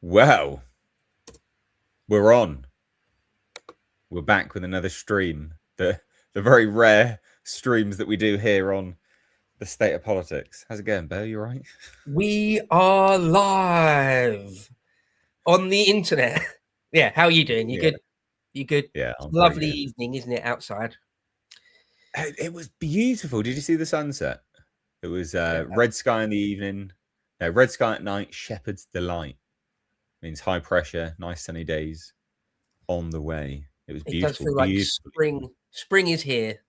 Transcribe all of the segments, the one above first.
Well, we're on. We're back with another stream. The very rare streams that we do here on the state of politics. How's it going, Bo? You all right? We are live on the internet. Yeah, how are you doing? You good? You good? Yeah. Lovely evening, isn't it, outside? It was beautiful. Did you see the sunset? It was red sky in the evening. No, red sky at night, shepherd's delight. Means high pressure, nice sunny days on the way. It was beautiful. It does feel like spring. Spring is here.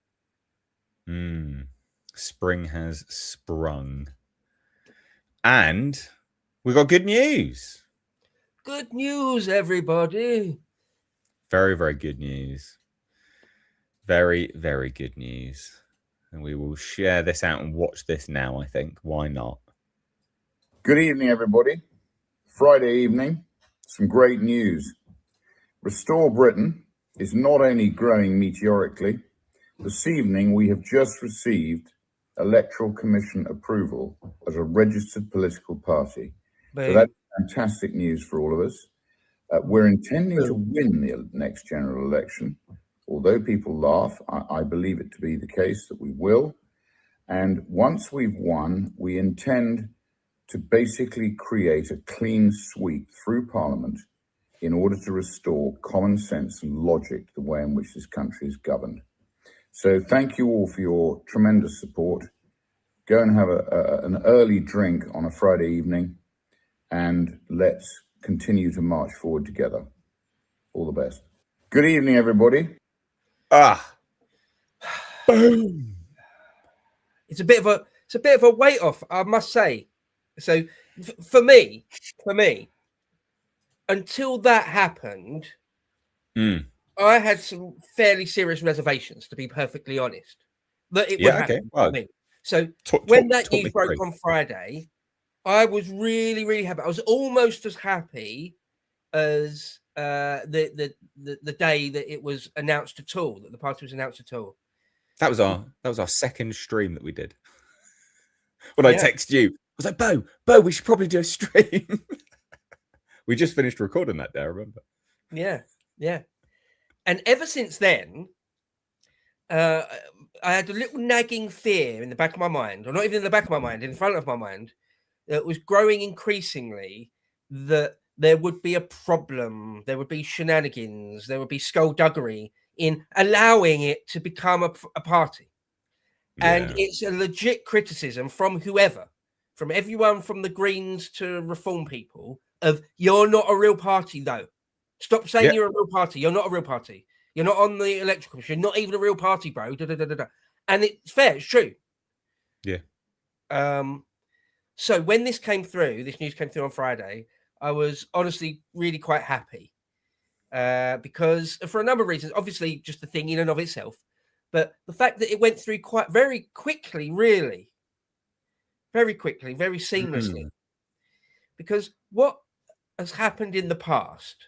Spring has sprung. And we got good news. Good news, everybody. Very, very good news. Very, very good news. And we will share this out and watch this now, I think. Why not? Good evening, everybody. Friday evening, some great news. Restore Britain is not only growing meteorically. This evening, we have just received Electoral Commission approval as a registered political party. So that's fantastic news for all of us. We're intending to win the next general election. Although people laugh, I believe it to be the case that we will. And once we've won, we intend to basically create a clean sweep through Parliament in order to restore common sense and logic the way in which this country is governed. So thank you all for your tremendous support. Go and have an early drink on a Friday evening, and let's continue to march forward together. All the best. Good evening, everybody. Boom. It's a bit of a weight off, I must say. So for me, until that happened, I had some fairly serious reservations, to be perfectly honest, that it would happen for me. So when that news broke on Friday, I was really, really happy. I was almost as happy as the day that it was announced at all, that the party was announced at all. That was our second stream that we did. When I texted you, I was like, Bo, we should probably do a stream. We just finished recording that day, I remember. Yeah. And ever since then, I had a little nagging fear in the back of my mind, or not even in the back of my mind, in front of my mind, that was growing increasingly that there would be a problem, there would be shenanigans, there would be skullduggery in allowing it to become a party. And it's a legit criticism from whoever, from everyone from the Greens to Reform people, of you're not a real party, though. Stop saying you're a real party. You're not a real party. You're not on the electoral commission. You're not even a real party, bro. And it's fair. It's true. Yeah. So when this news came through on Friday, I was honestly really quite happy because for a number of reasons. Obviously, just the thing in and of itself, but the fact that it went through quite very quickly, really, very quickly, very seamlessly. Because what has happened in the past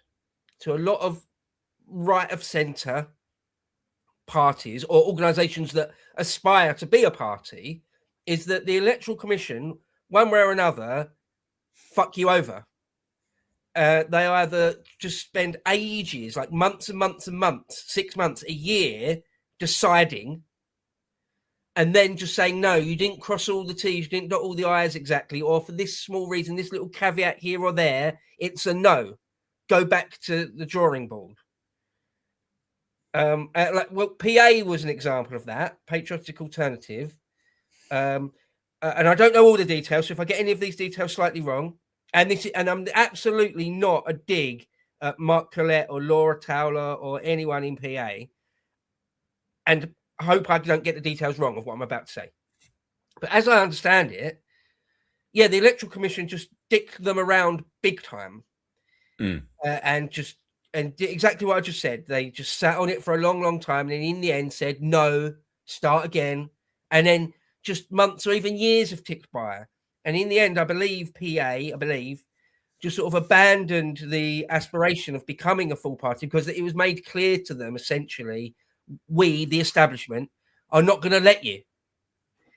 to a lot of right of centre parties or organisations that aspire to be a party is that the Electoral Commission, one way or another, fuck you over. They either just spend ages, like months and months and months, 6 months, a year, deciding, and then just saying, no, you didn't cross all the T's, you didn't dot all the I's exactly, or for this small reason, this little caveat here or there, it's a no. Go back to the drawing board. PA was an example of that, Patriotic Alternative. And I don't know all the details, so if I get any of these details slightly wrong, and I'm absolutely not a dig at Mark Collette or Laura Towler or anyone in PA, and I hope I don't get the details wrong of what I'm about to say. But as I understand it, the Electoral Commission just dick them around big time, Mm. and did exactly what I just said. They just sat on it for a long, long time, and then in the end said no, start again, and then just months or even years have ticked by, and in the end, I believe just sort of abandoned the aspiration of becoming a full party because it was made clear to them essentially, we, the establishment, are not going to let you.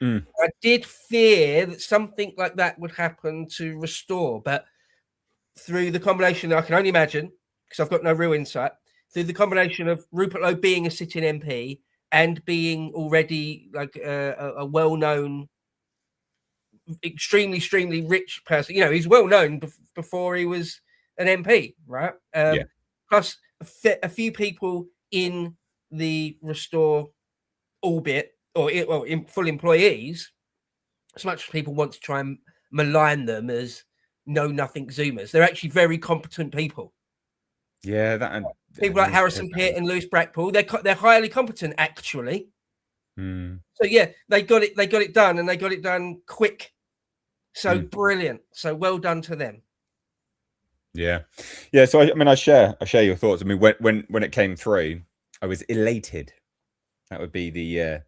Mm. I did fear that something like that would happen to Restore, but through the combination, I can only imagine, because I've got no real insight, through the combination of Rupert Lowe being a sitting MP and being already like a well-known, extremely rich person. You know, he's well known before he was an MP, right? Yeah. Plus a few people in the Restore orbit or in full employees, as much as people want to try and malign them as know-nothing Zoomers, they're actually very competent people. Yeah, that People like Harrison Pitt and Lewis Brackpool, they're highly competent actually. Mm. So yeah, they got it done, and they got it done quick. So brilliant. So well done to them. Yeah. So I mean, I share your thoughts. I mean, when it came through, I was elated. That would be the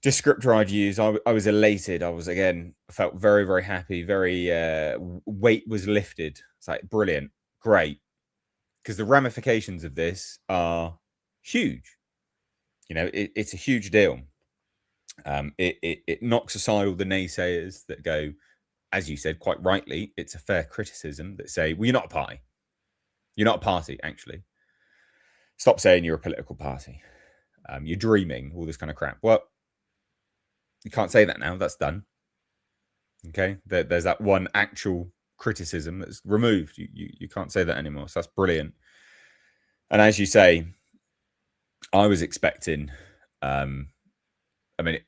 descriptor I'd use. I was elated. I was felt very, very happy. Very weight was lifted. It's like brilliant, great, because the ramifications of this are huge. You know, it's a huge deal. It knocks aside all the naysayers that go, as you said quite rightly, it's a fair criticism that say, well, you're not a party. You're not a party, actually. Stop saying you're a political party. You're dreaming, all this kind of crap. Well, you can't say that now. That's done. Okay, there's that one actual criticism that's removed. You can't say that anymore. So that's brilliant. And as you say, I was expecting, I mean,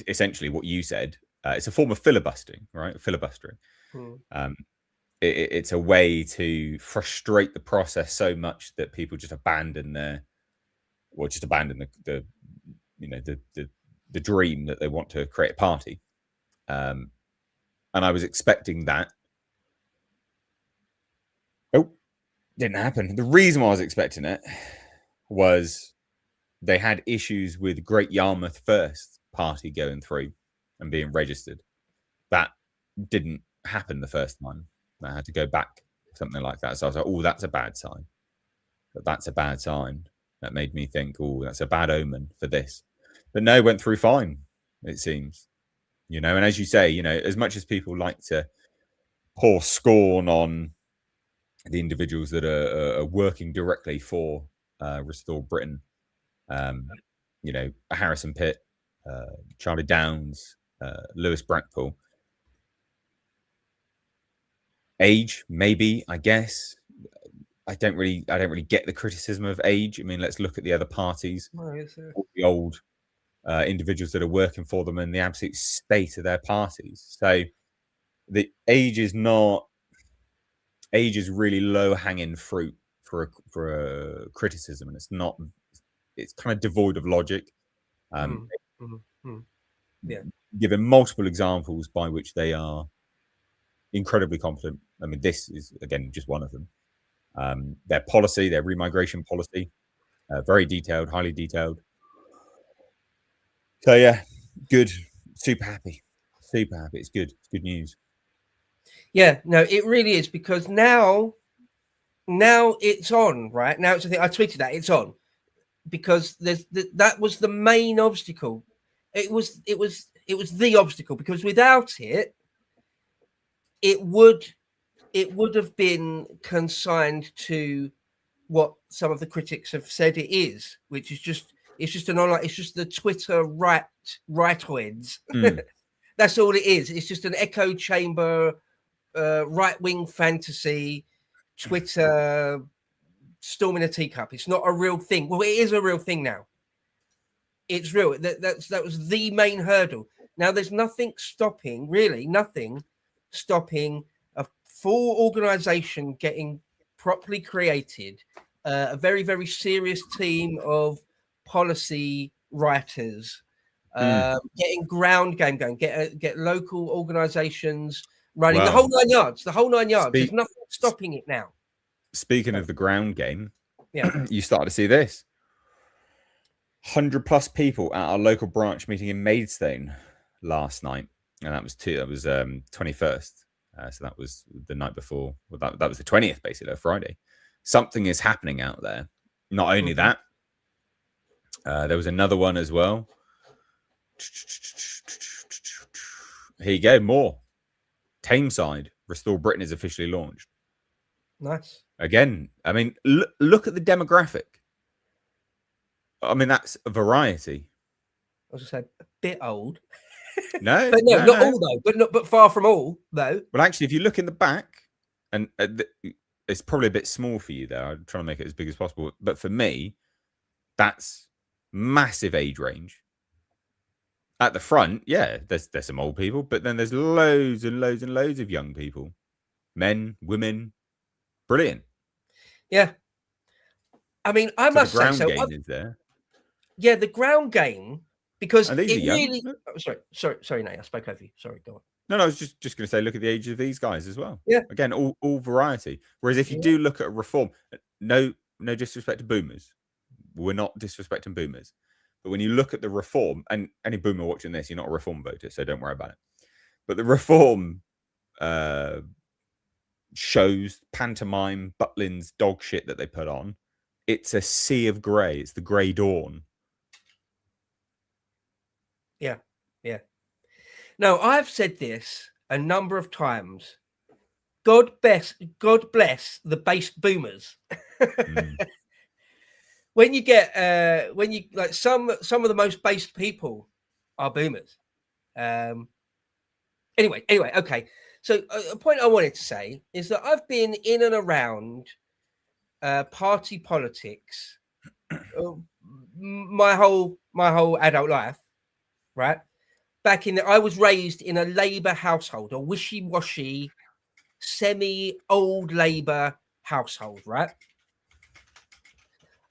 essentially what you said, it's a form of filibustering, right? Filibustering. It's a way to frustrate the process so much that people just abandon the dream that they want to create a party. And I was expecting that. Oh, didn't happen. The reason why I was expecting it was they had issues with Great Yarmouth First party going through and being registered. That didn't happen the first time. I had to go back, something like that. So I was like, oh, that's a bad sign. That's a bad sign. That made me think, oh, that's a bad omen for this. But no, it went through fine, it seems. You know, and as you say, you know, as much as people like to pour scorn on the individuals that are working directly for Restore Britain, you know, Harrison Pitt, Charlie Downs, Lewis Brackpool. Age, maybe, I guess. I don't really get the criticism of age. I mean, let's look at the other parties, all the old individuals that are working for them and the absolute state of their parties. So the age is really low hanging fruit for a criticism, and it's kind of devoid of logic. Yeah, given multiple examples by which they are incredibly competent. I mean, this is again just one of them. Their policy, their remigration policy, very detailed, highly detailed. So yeah, good, super happy. It's good. It's good news. Yeah, no, it really is, because now it's on, right? Now it's a thing. I tweeted that it's on because that was the main obstacle. It was the obstacle, because without it, it would have been consigned to what some of the critics have said it is, which is just the Twitter rightoids. That's all it is. It's just an echo chamber, right-wing fantasy, Twitter storm in a teacup. It's not a real thing. Well, it is a real thing now. It's real. That was the main hurdle. Now there's nothing stopping a full organization getting properly created, a very, very serious team of policy writers, getting ground game going, get local organizations running the Well, whole 9 yards. The whole 9 yards. There's speak- nothing stopping it now. Speaking of the ground game, Yeah. you started to see this. 100+ people at our local branch meeting in Maidstone last night, and that was 21st. So that was the night before. Well, that was the 20th, basically, Friday. Something is happening out there. Not only that, there was another one as well. Here you go, more. Tameside, Restore Britain is officially launched. Nice. Again, I mean, look at the demographic. I mean, that's a variety. I was just saying, a bit old. No, But no, not all though. But far from all though. Well, actually, if you look in the back, and it's probably a bit small for you there. I'm trying to make it as big as possible. But for me, that's massive age range. At the front, yeah, there's some old people, but then there's loads and loads and loads of young people, men, women. Brilliant. Yeah. I mean, I must the ground say, game is there. Yeah, the ground game, because And these it are young. really. Oh, sorry, Nate. I spoke over you. Sorry, go on. No, I was just going to say, look at the age of these guys as well. Yeah. Again, all variety. Whereas if you do look at a reform, no disrespect to boomers. We're not disrespecting boomers. But when you look at the reform, and any boomer watching this, you're not a reform voter, so don't worry about it. But the reform shows, pantomime, Butlins, dog shit that they put on, it's a sea of grey. It's the grey dawn. Yeah. No, I've said this a number of times. God bless the based boomers. When you get like some of the most based people are boomers. Anyway, okay. So a point I wanted to say is that I've been in and around party politics my whole adult life, right? I was raised in a Labour household, a wishy-washy, semi-old Labour household, right?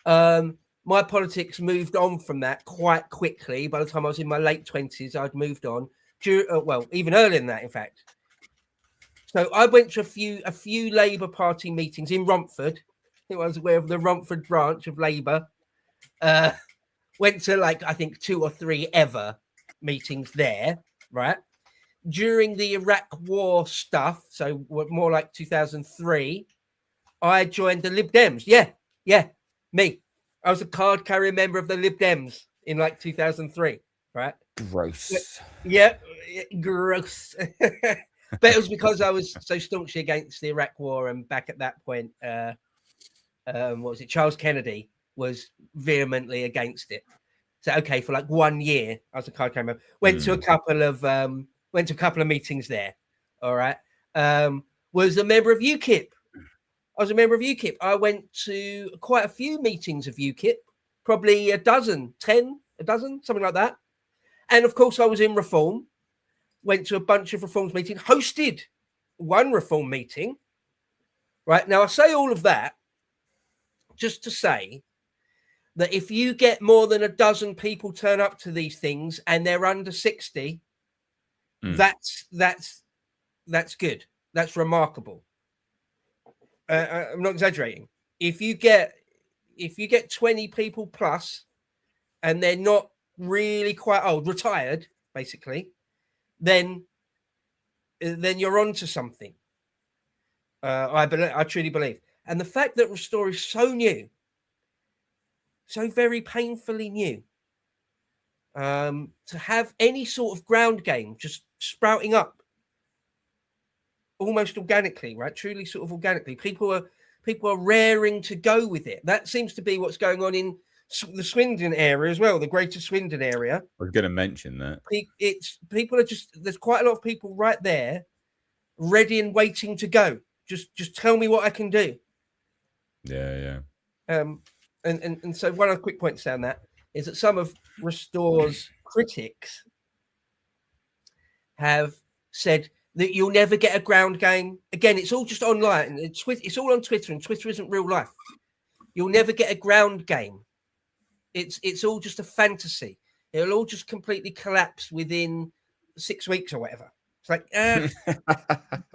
My politics moved on from that quite quickly. By the time I was in my late 20s, I'd moved on. Well, even earlier than that, in fact. So I went to a few Labour Party meetings in Romford. I was aware of the Romford branch of Labour. Went to I think 2 or 3 ever meetings there, right? During the Iraq War stuff, so more like 2003, I joined the Lib Dems. Yeah, me. I was a card-carrying member of the Lib Dems in 2003, right? Gross. Yeah, gross. But it was because I was so staunchly against the Iraq War, and back at that point, what was it? Charles Kennedy was vehemently against it. So okay, for 1 year, I was a card carrying member. Went to a couple of meetings there. All right. Was a member of UKIP. I was a member of UKIP. I went to quite a few meetings of UKIP, probably a dozen, something like that. And of course, I was in Reform. Went to a bunch of Reforms meetings. Hosted one Reform meeting. Right now, I say all of that just to say that if you get more than a dozen people turn up to these things and they're under 60, that's good. That's remarkable. I'm not exaggerating. If you get 20 people plus and they're not really quite old, retired, basically, then you're onto something. I truly believe. And the fact that Restore is so new, so very painfully new, to have any sort of ground game just sprouting up almost organically, right? Truly sort of organically. People are raring to go with it. That seems to be what's going on in the Swindon area as well, the greater Swindon area. I was going to mention that. There's quite a lot of people right there ready and waiting to go. Just tell me what I can do. Yeah. And so one other quick point to say on that is that some of Restore's critics have said that you'll never get a ground game. Again, it's all just online. It's all on Twitter, and Twitter isn't real life. You'll never get a ground game. It's all just a fantasy. It'll all just completely collapse within 6 weeks or whatever. It's like,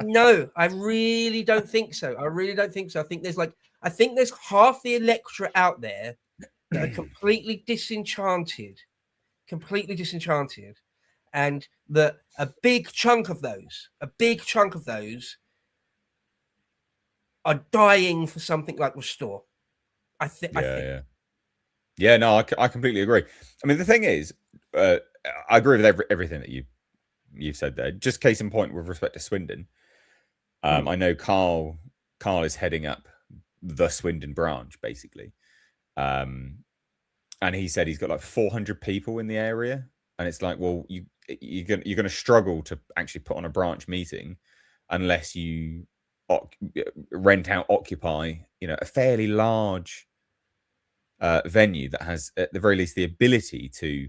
no, I really don't think so. I really don't think so. I think there's half the electorate out there that are completely disenchanted, and that a big chunk of those are dying for something like Restore. I think. Yeah, no, I completely agree. I mean, the thing is, I agree with everything that you've said there. Just case in point with respect to Swindon. I know Carl is heading up the Swindon branch, basically. And he said he's got like 400 people in the area. And it's like, well, you're going to struggle to actually put on a branch meeting unless you rent out, occupy, a fairly large venue that has, at the very least, the ability to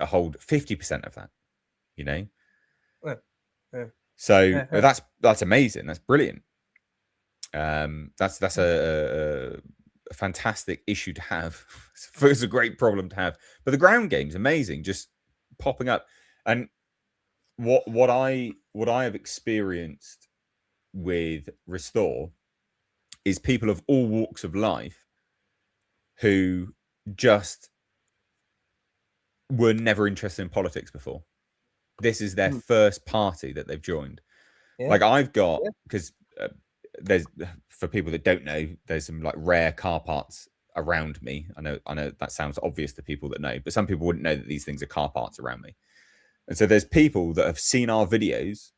hold 50% of that. So that's amazing. That's brilliant. That's a fantastic issue to have. It's a great problem to have. But the ground game's amazing, just popping up. And what I have experienced with Restore is people of all walks of life who just were never interested in politics before. This is their first party that they've joined. Like I've got, because there's, for people that don't know, there's some like rare car parts around me. I know that sounds obvious to people that know, but some people wouldn't know that these things are car parts around me. And so there's people that have seen our videos,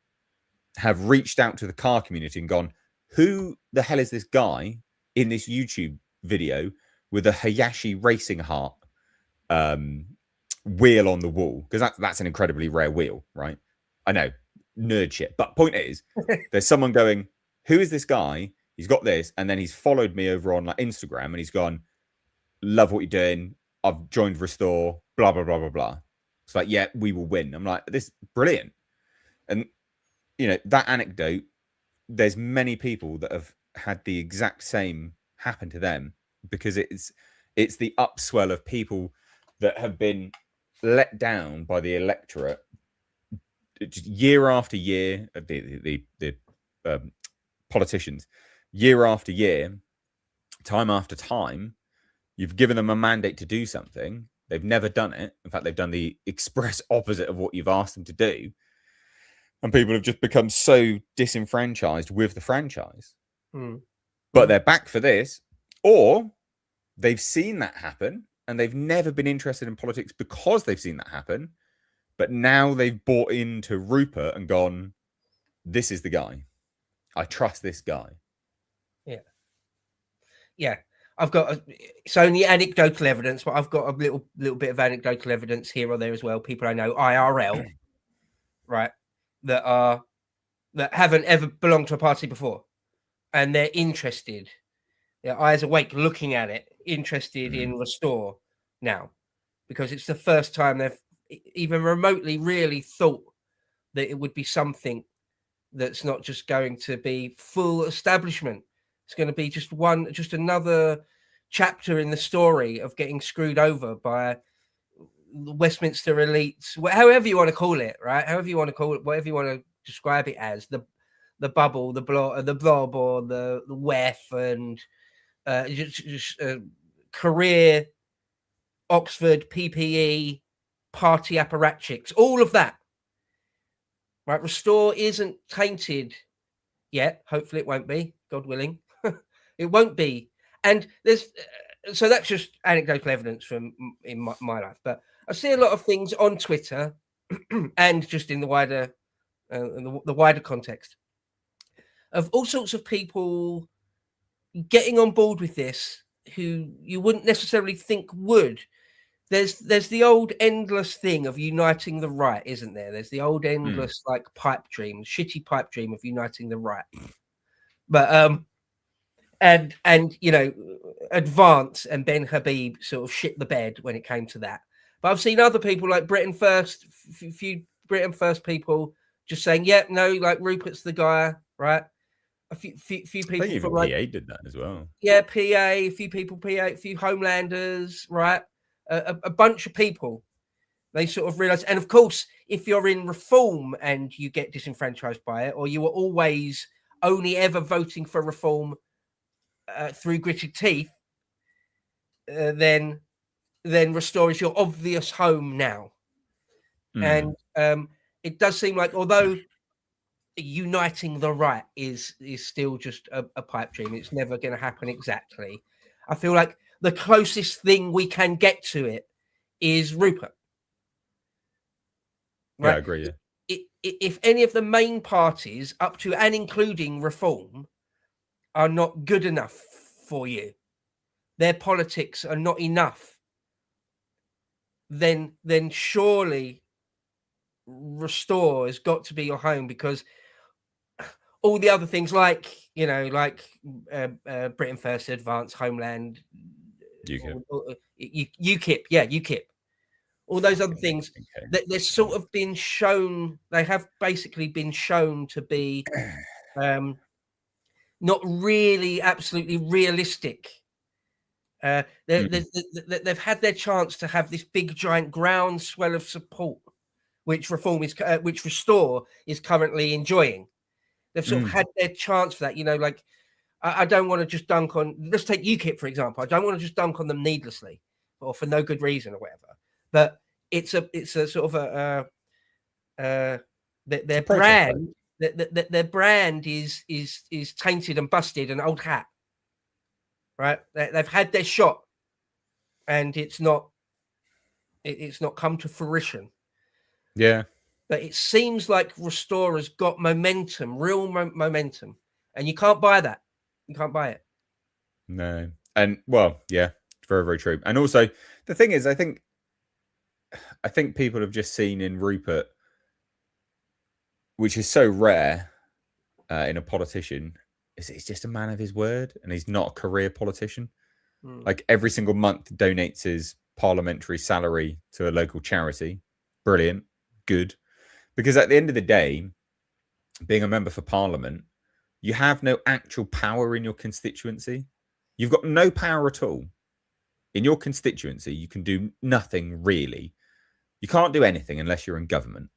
have reached out to the car community and gone, who the hell is this guy in this YouTube video with a Hayashi racing heart wheel on the wall? Because that's an incredibly rare wheel, right? I know, nerd shit. But point is, there's someone going, who is this guy? He's got this. And then he's followed me over on like Instagram and he's gone, love what you're doing. I've joined Restore, blah, blah, blah, blah, blah. It's like, yeah, we will win. I'm like, this is brilliant. And, that anecdote, there's many people that have had the exact same happen to them, because it's the upswell of people that have been let down by the electorate just year after year, the politicians, year after year, time after time. You've given them a mandate to do something. They've never done it. In fact, they've done the express opposite of what you've asked them to do. And people have just become so disenfranchised with the franchise. But they're back for this. Or they've seen that happen and they've never been interested in politics because they've seen that happen. But now they've bought into Rupert and gone, this is the guy. I trust this guy. Yeah. I've got it's only anecdotal evidence, but I've got a little bit of anecdotal evidence here or there as well. People I know IRL, right, that haven't ever belonged to a party before, and they're interested. Their eyes awake, looking at it, interested in Restore now, because it's the first time they've even remotely really thought that it would be something that's not just going to be full establishment. It's going to be just another chapter in the story of getting screwed over by the Westminster elites, however you want to call it, right? However you want to call it, whatever you want to describe it as, the bubble, the blob, or the WEF, and career Oxford PPE party apparatchiks, all of that. Right, Restore isn't tainted yet. Hopefully, it won't be. God willing. It won't be. And there's so that's just anecdotal evidence from in my life. But I see a lot of things on Twitter and just in the wider the wider context of all sorts of people getting on board with this who you wouldn't necessarily think would. There's the old endless thing of uniting the right, isn't there? There's the old endless like pipe dream, shitty pipe dream of uniting the right. But and Advance and Ben Habib sort of shit the bed when it came to that. But I've seen other people like Britain First, few Britain First people just saying, yeah, no, like Rupert's the guy, right? A few people I think even from PA did that as well. Yeah, PA, a few people, PA, a few Homelanders, right? A bunch of people They sort of realise, and of course, if you're in Reform and you get disenfranchised by it, or you were always only ever voting for Reform through gritted teeth, then Restore is your obvious home now. And it does seem like, although uniting the right is still just a pipe dream, it's never going to happen exactly. I feel like the closest thing we can get to it is Rupert. Right? Yeah, I agree. Yeah. If any of the main parties, up to and including Reform, are not good enough for you, their politics are not enough, then surely Restore has got to be your home, because all the other things, like Britain First, Advance, Homeland, UKIP, all those other things, that they're sort of been shown, they have basically been shown to be not really absolutely realistic. They've had their chance to have this big giant groundswell of support, which Restore is currently enjoying. They've sort of had their chance for that. Like, I don't want to just dunk on, let's take UKIP, for example. I don't want to just dunk on them needlessly or for no good reason or whatever. But it's a sort of their brand. Their brand is tainted and busted and old hat. Right? They've had their shot, and it's not come to fruition. Yeah. But it seems like Restore has got momentum, real momentum, and you can't buy that. You can't buy it. No. And well, yeah, very, very true. And also, the thing is, I think people have just seen in Rupert, which is so rare in a politician, is he's just a man of his word, and he's not a career politician. Like, every single month donates his parliamentary salary to a local charity. Brilliant. Good. Because at the end of the day, being a member for parliament, you have no actual power in your constituency. You've got no power at all. In your constituency, you can do nothing really. You can't do anything unless you're in government.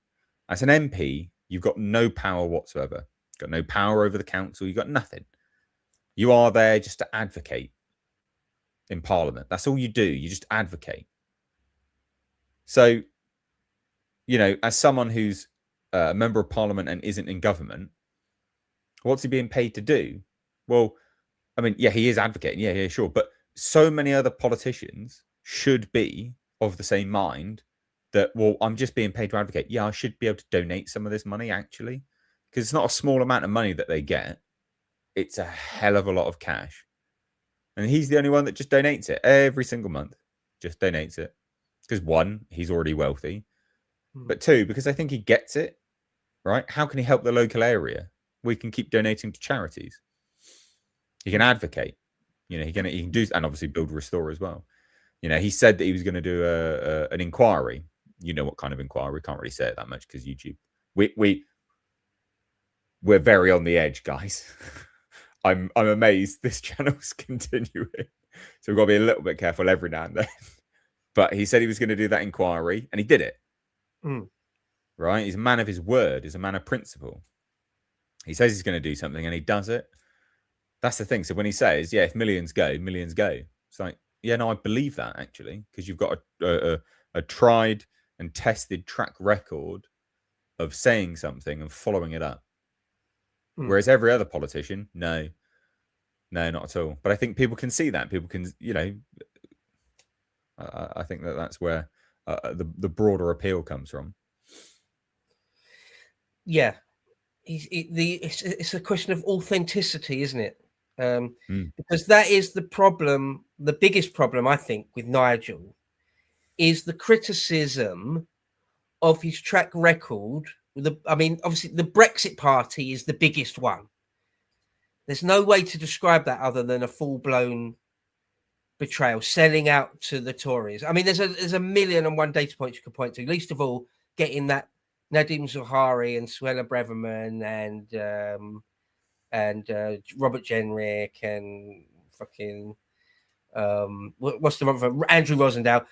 As an MP, you've got no power whatsoever. You've got no power over the council. You've got nothing. You are there just to advocate in parliament. That's all you do. You just advocate. So, as someone who's a member of parliament and isn't in government, what's he being paid to do? Well, I mean, yeah, he is advocating. Yeah, sure. But so many other politicians should be of the same mind that, well, I'm just being paid to advocate. Yeah, I should be able to donate some of this money, actually, because it's not a small amount of money that they get. It's a hell of a lot of cash. And he's the only one that just donates it every single month. Just donates it. Because one, he's already wealthy. But two, because I think he gets it, right? How can he help the local area? We can keep donating to charities. He can advocate. He can do, and obviously build Restore as well. He said that he was going to do an inquiry. You know what kind of inquiry? Can't really say it that much because YouTube. We're very on the edge, guys. I'm amazed this channel's continuing. So we've got to be a little bit careful every now and then. But he said he was going to do that inquiry, and he did it. Right? He's a man of his word. He's a man of principle. He says he's going to do something, and he does it. That's the thing. So when he says, yeah, if millions go, millions go. It's like, yeah, no, I believe that, actually, because you've got a tried and tested track record of saying something and following it up. Whereas every other politician, no, not at all. But I think people can see that. People can, I think that's where the broader appeal comes from. Yeah, it's a question of authenticity, isn't it? Because that is the problem. The biggest problem, I think, with Nigel is the criticism of his track record. Obviously, the Brexit Party is the biggest one. There's no way to describe that other than a full-blown betrayal, selling out to the Tories. I mean, there's a million and one data points you could point to. Least of all, getting that Nadim Zahawi and Suella Braverman and Robert Jenrick and fucking what's the one for Andrew Rosendale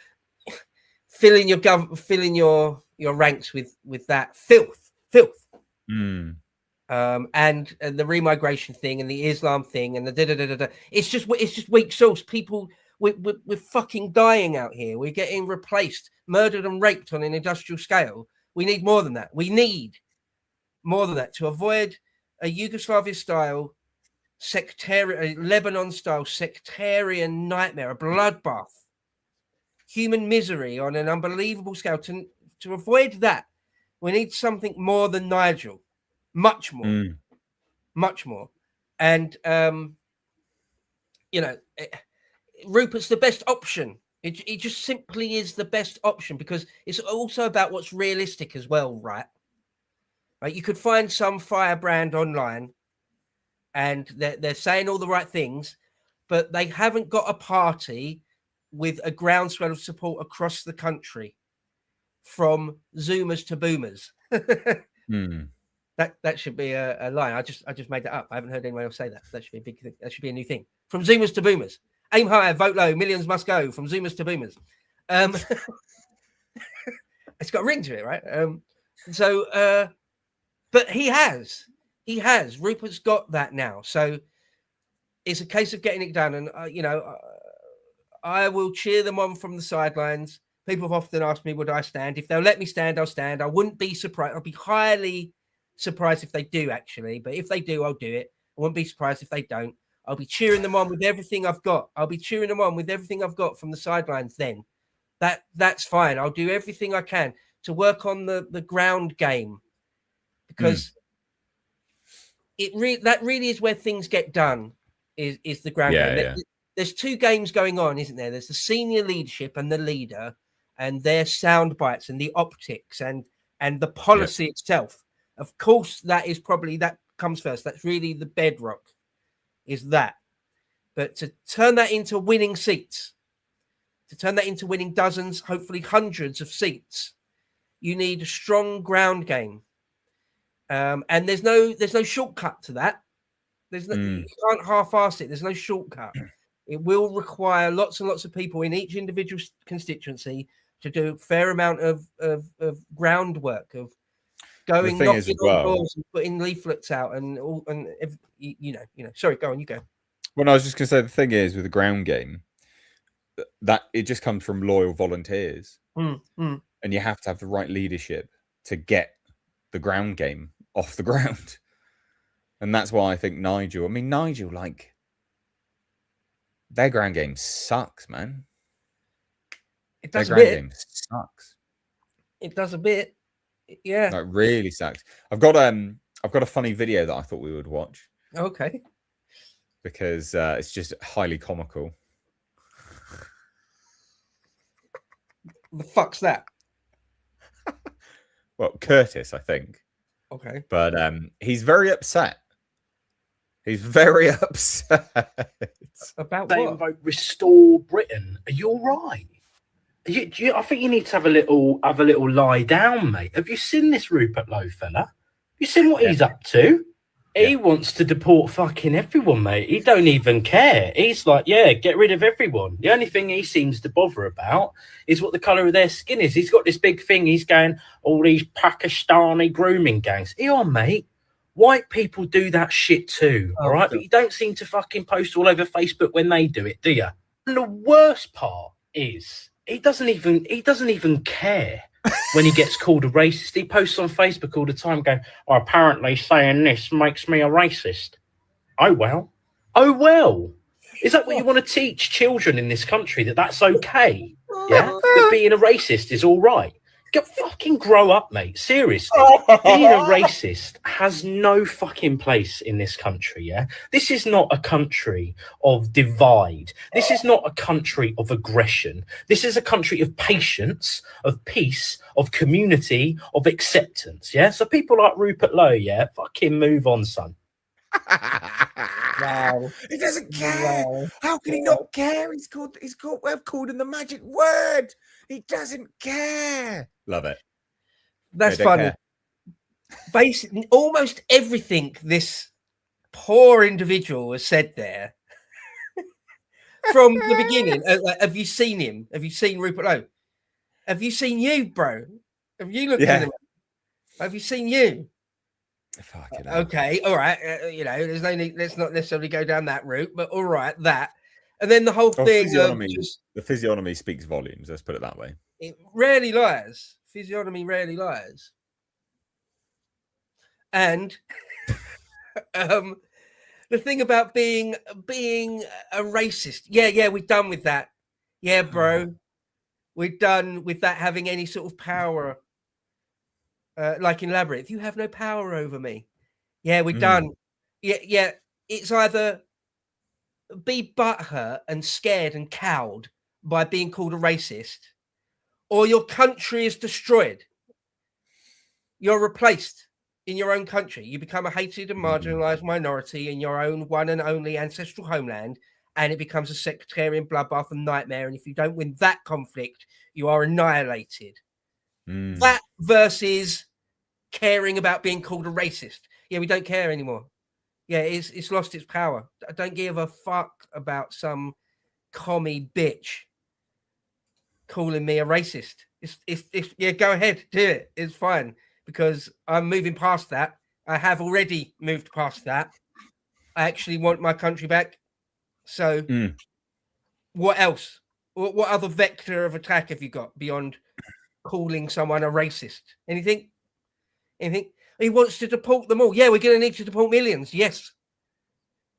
filling your ranks with that filth. Mm. And the remigration thing and the Islam thing and the da-da-da-da-da. It's just weak sauce. People, we're fucking dying out here. We're getting replaced, murdered and raped on an industrial scale. We need more than that. We need more than that to avoid a Yugoslavia-style sectarian, Lebanon-style sectarian nightmare, a bloodbath, human misery on an unbelievable scale. To avoid that, we need something more than Nigel. Much more. And, Rupert's the best option. It just simply is the best option because it's also about what's realistic as well, right? Right? You could find some firebrand online and they're saying all the right things, but they haven't got a party with a groundswell of support across the country from Zoomers to Boomers. That should be a line. I just made that up. I haven't heard anyone else say that. That should be a big thing. That should be a new thing. From Zoomers to Boomers. Aim higher, vote low. Millions must go. From Zoomers to Boomers. It's got a ring to it, right? But he has. Rupert's got that now. So it's a case of getting it done. And I will cheer them on from the sidelines. People have often asked me, would I stand? If they'll let me stand, I'll stand. I wouldn't be surprised. I'll be highly surprised if they do, actually. But if they do, I'll do it. I won't be surprised if they don't. I'll be cheering them on with everything I've got. I'll be cheering them on with everything I've got from the sidelines then. That's fine. I'll do everything I can to work on the ground game because that really is where things get done is the ground game. Yeah. There's two games going on, isn't there? There's the senior leadership and the leader and their sound bites and the optics and the policy itself. Of course, that comes first. That's really the bedrock, is that. But to turn that into winning seats, to turn that into winning dozens, hopefully hundreds of seats, you need a strong ground game. And there's no shortcut to that. You can't half-ass it. There's no shortcut. It will require lots and lots of people in each individual constituency to do a fair amount of groundwork, of going knocking on doors and putting leaflets out and sorry, go on, you go. Well, I was just going to say the thing is with the ground game that it just comes from loyal volunteers, and you have to have the right leadership to get the ground game off the ground, and that's why I think Nigel, like their ground game sucks, man. It does their ground game sucks. It does a bit. Yeah, that really sucks. I've got a funny video that I thought we would watch. Okay. Because it's just highly comical. The fuck's that? Well, Curtis, I think. Okay. But he's very upset. He's very upset. About they what? Vote Restore Britain. Are you all right? I think you need to have a little lie down, mate. Have you seen this Rupert Lowe fella? Have you seen what he's up to? He wants to deport fucking everyone, mate. He don't even care. He's like, get rid of everyone. The only thing he seems to bother about is what the colour of their skin is. He's got this big thing. He's going, all these Pakistani grooming gangs. Mate. White people do that shit too, all right? But you don't seem to fucking post all over Facebook when they do it, do you? And the worst part is he doesn't even care when he gets called a racist. He posts on Facebook all the time going, apparently saying this makes me a racist. Oh, well. Is that what you want to teach children in this country, that that's okay? Yeah? That being a racist is all right? Fucking grow up, mate. Seriously. Being a racist has no fucking place in this country, yeah? This is not a country of divide. This is not a country of aggression. This is a country of patience, of peace, of community, of acceptance, yeah? So people like Rupert Lowe, yeah? Fucking move on, son. Wow. He doesn't care. Wow. How can he not care? We've called him the magic word. He doesn't care. Love it. That's funny. Basically, almost everything this poor individual has said there from the beginning. Have you seen him? Have you seen Rupert Lowe? Have you seen you, bro? Have you looked in Yeah. the mirror? Have you seen you? Fucking hell. Okay, all right. There's no need. Let's not necessarily go down that route, but all right, that. And then the whole Oh, thing of physiognomy. just The physiognomy speaks volumes. Let's put it that way. it rarely lies. Physiognomy rarely lies. And the thing about being a racist, yeah, we're done with that. Yeah, bro, we're done with that having any sort of power. Like in Labyrinth, you have no power over me. Yeah, we're done. Yeah. It's either be butthurt and scared and cowed by being called a racist, or your country is destroyed. You're replaced in your own country. You become a hated and marginalized minority in your own one and only ancestral homeland, and it becomes a sectarian bloodbath and nightmare. And if you don't win that conflict, you are annihilated. That versus caring about being called a racist. Yeah, we don't care anymore. Yeah, it's lost its power. I don't give a fuck about some commie bitch calling me a racist. It's yeah, go ahead, do it. It's fine because I'm moving past that. I have already moved past that. I actually want my country back. So what else? What other vector of attack have you got beyond calling someone a racist? Anything? He wants to deport them all. Yeah, we're going to need to deport millions. Yes.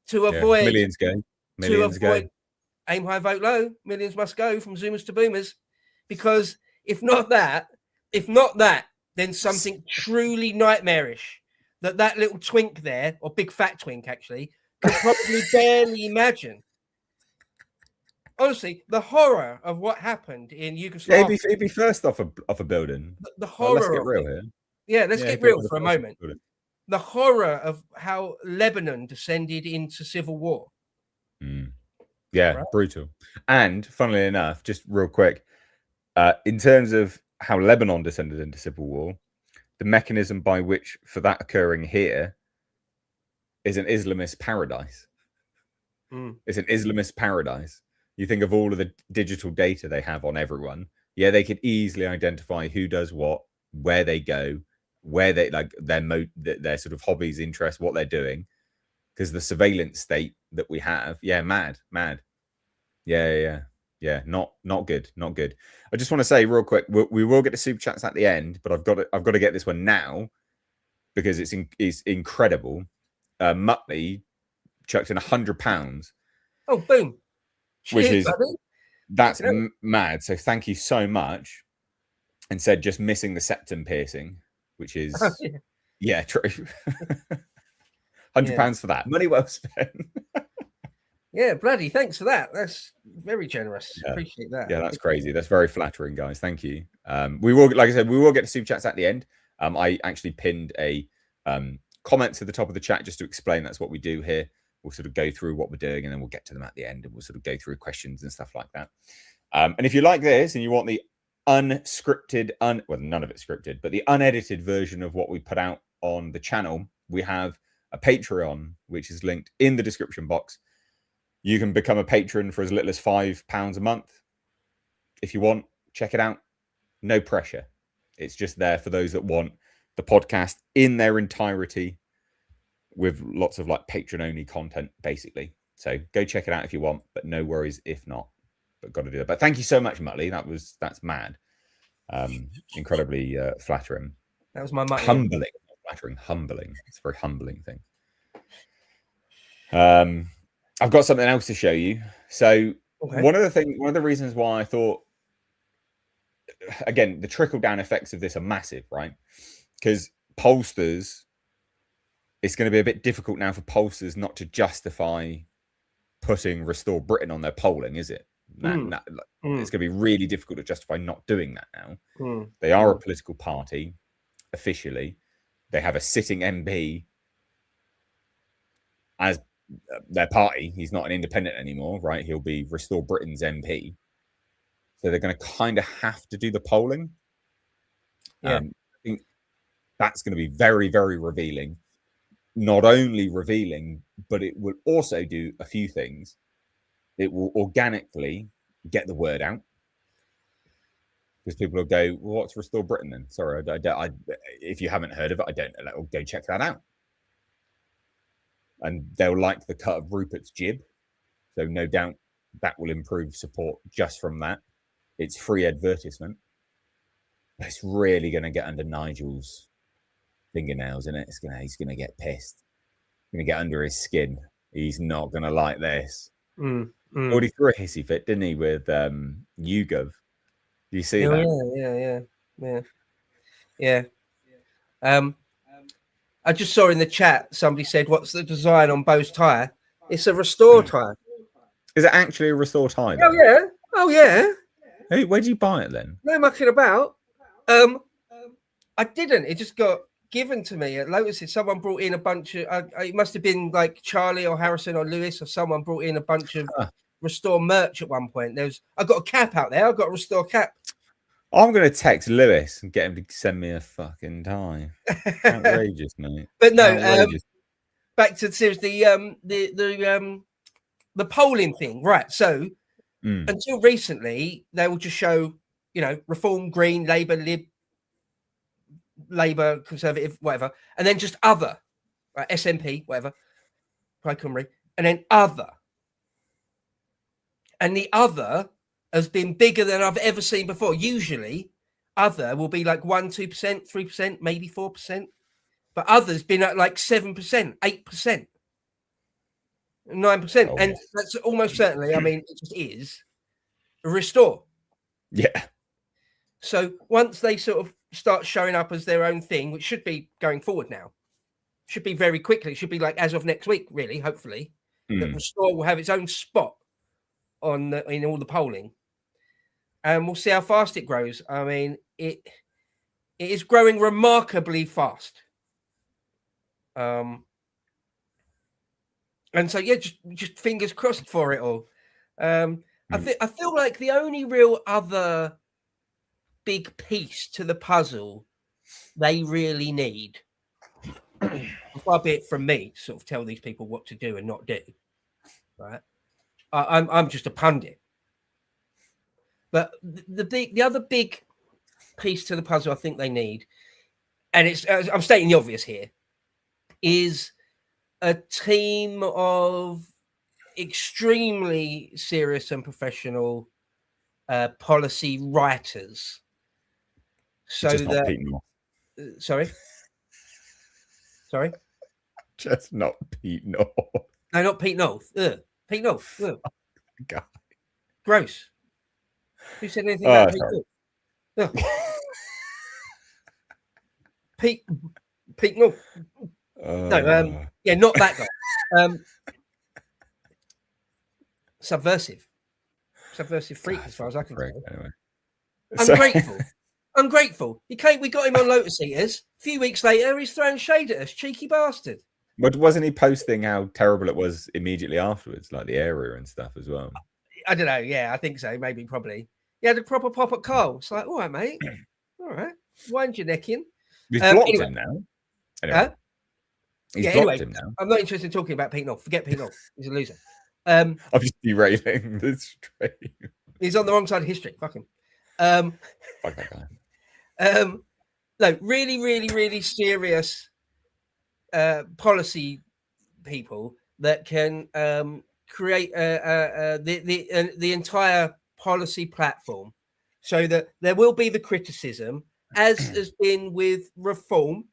To avoid millions go. Millions go. Aim high, vote low. Millions must go from Zoomers to Boomers. Because if not that, then something truly nightmarish that little twink there, or big fat twink actually, could probably barely imagine. Honestly, the horror of what happened in Yugoslavia. Yeah, he'd be first off a building. The horror. Let's get real here. Yeah, let's get real for a moment. The horror of how Lebanon descended into civil war. Yeah, right? Brutal. And funnily enough, just real quick, in terms of how Lebanon descended into civil war, the mechanism by which for that occurring here is an Islamist paradise. It's an Islamist paradise. You think of all of the digital data they have on everyone. Yeah, they could easily identify who does what, where they go, where they like their sort of hobbies, interests, what they're doing, because the surveillance state that we have, mad, yeah, not good. I just want to say real quick, we will get the super chats at the end, but I've got to get this one now because it's incredible. Muttley chucked in £100. Oh, boom! Which is that's mad. So thank you so much. And said just missing the septum piercing, which is true. £100 for that. Money well spent. Yeah, bloody thanks for that. That's very generous. Appreciate that. Yeah, that's crazy. That's very flattering, guys. Thank you. We will, like I said, we will get to super chats at the end. I actually pinned a comment to the top of the chat just to explain that's what we do here. We'll sort of go through what we're doing and then we'll get to them at the end and we'll sort of go through questions and stuff like that. And if you like this and you want the unscripted, well, none of it scripted, but the unedited version of what we put out on the channel, we have a Patreon, which is linked in the description box. You can become a patron for as little as £5 a month. If you want, check it out. No pressure. It's just there for those that want the podcast in their entirety with lots of like patron-only content, basically. So go check it out if you want, but no worries if not. But got to do that. But thank you so much, Muttley. That's mad. Incredibly flattering. That was my Muttley. Humbling. Humbling. It's a very humbling thing. I've got something else to show you. So one of the reasons why I thought, again, the trickle-down effects of this are massive, right? Because pollsters, it's going to be a bit difficult now for pollsters not to justify putting Restore Britain on their polling, is it? It's going to be really difficult to justify not doing that now. They are a political party, officially. They have a sitting MP as their party. He's not an independent anymore, right? He'll be Restore Britain's MP. So they're going to kind of have to do the polling. I think that's going to be very, very revealing. Not only revealing, but it will also do a few things. It will organically get the word out. because people will go, well, what's Restore Britain then? Sorry, if you haven't heard of it, I don't know. Go check that out. And they'll like the cut of Rupert's jib. So no doubt that will improve support just from that. It's free advertisement. But it's really going to get under Nigel's fingernails, isn't it? He's going to get pissed. Going to get under his skin. He's not going to like this. Already threw a hissy fit, didn't he, with YouGov? Do you see that? Yeah. I just saw in the chat somebody said, "What's the design on Bo's tire?" It's a Restore tire. Is it actually a Restore tire? Oh yeah. Hey, where did you buy it then? No mucking about. I didn't. It just got given to me at Lotus. Someone brought in a bunch of. It must have been like Charlie or Harrison or Lewis or someone brought in a bunch of Restore merch at one point. I got a cap out there. I got a Restore cap. I'm going to text Lewis and get him to send me a fucking tie. Outrageous, mate. But no, back to seriously, the polling thing, right? So until recently, they will just show, Reform, Green, Labour, Lib, Labour, Conservative, whatever, and then just other, right? SNP, whatever, Plaid Cymru, and then other, and the other has been bigger than I've ever seen before. Usually, other will be like 1%, 2%, 3%, maybe 4%, but others been at like 7%, 8%, 9%, and that's almost certainly. I mean, it just is a Restore. Yeah. So once they sort of start showing up as their own thing, which should be going forward now, should be very quickly. It should be like as of next week, really. Hopefully, that Restore will have its own spot in all the polling, and we'll see how fast it grows. I mean, it is growing remarkably fast. And so just fingers crossed for it all. I feel like the only real other big piece to the puzzle they really need, far be it from me to sort of tell these people what to do and not do, right? I'm just a pundit. But the other big piece to the puzzle I think they need, and it's I'm stating the obvious here, is a team of extremely serious and professional policy writers. So that sorry. Just not Pete North. No, not Pete North. Pete North. God. Gross. Who said anything about Pete North? Pete North. No, not that guy. Subversive freak, as far as I can tell. Anyway. Ungrateful. We got him on Lotus Eaters. A few weeks later, he's throwing shade at us. Cheeky bastard. But wasn't he posting how terrible it was immediately afterwards, like the area and stuff as well? I don't know. Yeah, I think so. Maybe, probably. He had a proper pop at Carl. It's like, all right, mate. All right. Wind your neck in. He's blocked him now. Anyway. He's blocked him now. I'm not interested in talking about Pete North. Forget Pete North. He's a loser. I'm just derailing the stream. He's on the wrong side of history. Fuck him. Fuck that guy. No, really, really, really serious policy people that can create the entire policy platform, so that there will be the criticism, as has been with Reform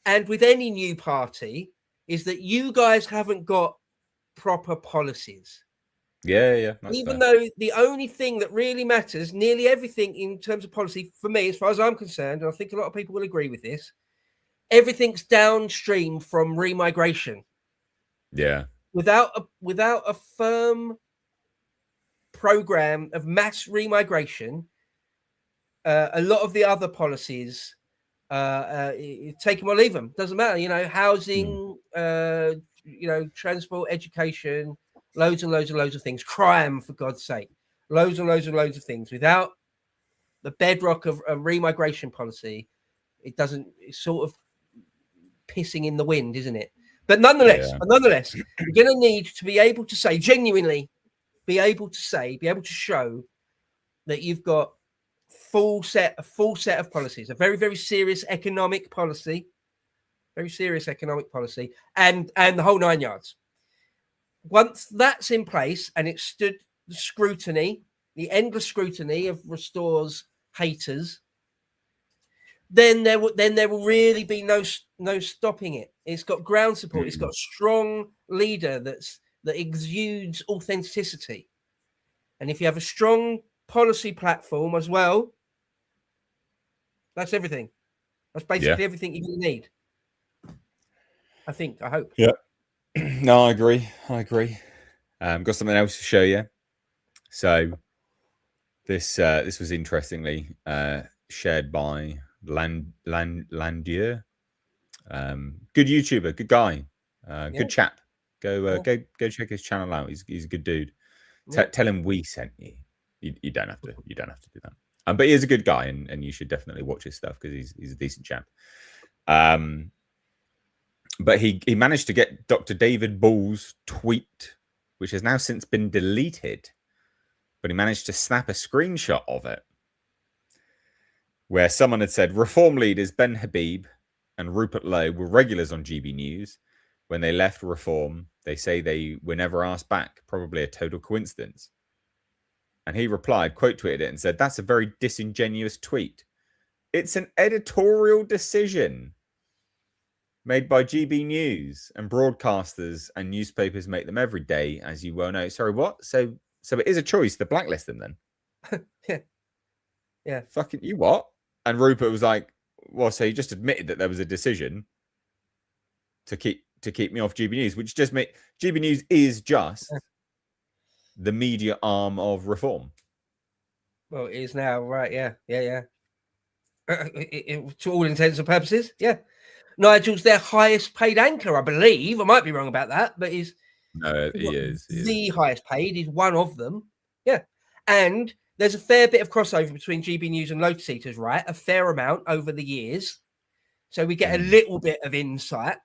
and with any new party, is that you guys haven't got proper policies. Yeah. Even though the only thing that really matters, nearly everything in terms of policy, for me, as far as I'm concerned, and I think a lot of people will agree with this, everything's downstream from remigration. Yeah. Without a firm program of mass remigration, a lot of the other policies, take them or leave them. Doesn't matter. Housing, transport, education, loads and loads of things. Crime, for God's sake. Loads and loads of things. Without the bedrock of a remigration policy, it's sort of pissing in the wind, isn't it? But nonetheless, you're going to need to be able to say, genuinely be able to show that you've got full set of policies, a very, very serious economic policy, and the whole 9 yards. Once that's in place and it stood the scrutiny, the endless scrutiny of Restore's haters, then there will really be no stopping it. It's got ground support. It's got a strong leader that exudes authenticity. And if you have a strong policy platform as well, that's everything. That's basically everything you need. I hope. Yeah. No, I agree. Got something else to show you. So this was interestingly shared by Landier. Good YouTuber, good guy, good chap. Go check his channel out. He's a good dude. Tell him we sent you. You don't have to do that. But he is a good guy, and you should definitely watch his stuff because he's a decent chap. But he managed to get Dr. David Ball's tweet, which has now since been deleted. But he managed to snap a screenshot of it, where someone had said Reform leaders Ben Habib and Rupert Lowe were regulars on GB News. When they left Reform, they say they were never asked back. Probably a total coincidence. And he replied, quote tweeted it and said, "That's a very disingenuous tweet. It's an editorial decision made by GB News, and broadcasters and newspapers make them every day, as you well know." Sorry, what? So it is a choice to blacklist them then? Yeah. Fucking you what? And Rupert was like, well, so he just admitted that there was a decision to keep me off GB News, which just make GB News is just the media arm of Reform. Well, it is now, right? Yeah. To all intents and purposes, yeah. Nigel's their highest paid anchor, I believe. I might be wrong about that, but he is the highest paid. He's one of them. Yeah. And there's a fair bit of crossover between GB News and Lotus Eaters, right? A fair amount over the years. So we get a little bit of insight.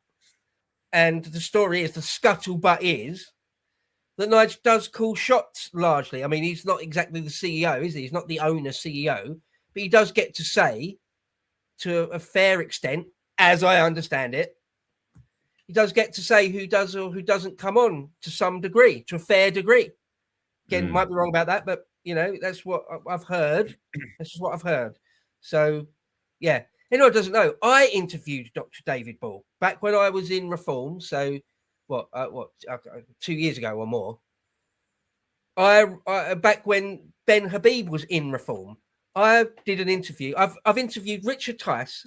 And the story is, the scuttlebutt is that Nigel does call shots largely. I mean, he's not exactly the CEO, is he? He's not the owner CEO, but he does get to say, to a fair extent, as I understand it, he does get to say who does or who doesn't come on to some degree, to a fair degree. Again, might be wrong about that, but, that's what I've heard. So, yeah. Anyone doesn't know, I interviewed Dr. David Ball back when I was in Reform. So, 2 years ago or more. I back when Ben Habib was in Reform, I did an interview. I've interviewed Richard Tice,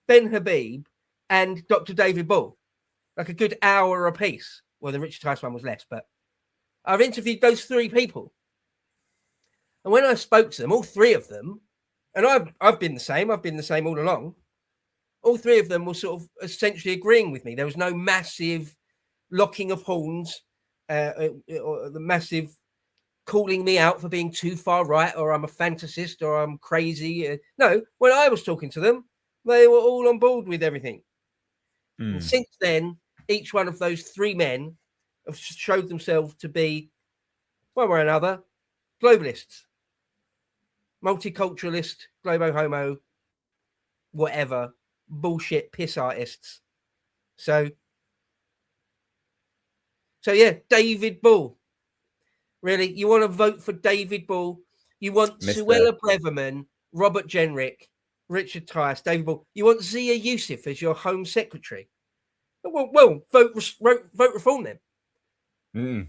Ben Habib, and Dr. David Ball, like a good hour apiece. Well, the Richard Tice one was less, but I've interviewed those three people. And when I spoke to them, all three of them, and I've been the same. I've been the same all along. All three of them were sort of essentially agreeing with me. There was no massive locking of horns, or the massive calling me out for being too far right, or I'm a fantasist, or I'm crazy. No, when I was talking to them, they were all on board with everything. And since then, each one of those three men have showed themselves to be, one way or another, globalists, multiculturalist, globo homo, whatever, bullshit piss artists. So yeah, David Ball. Really, you want to vote for David Ball? You want Suella Breverman, Robert Jenrick, Richard Tice, David Ball. You want Zia Youssef as your Home Secretary? Well, vote Reform then.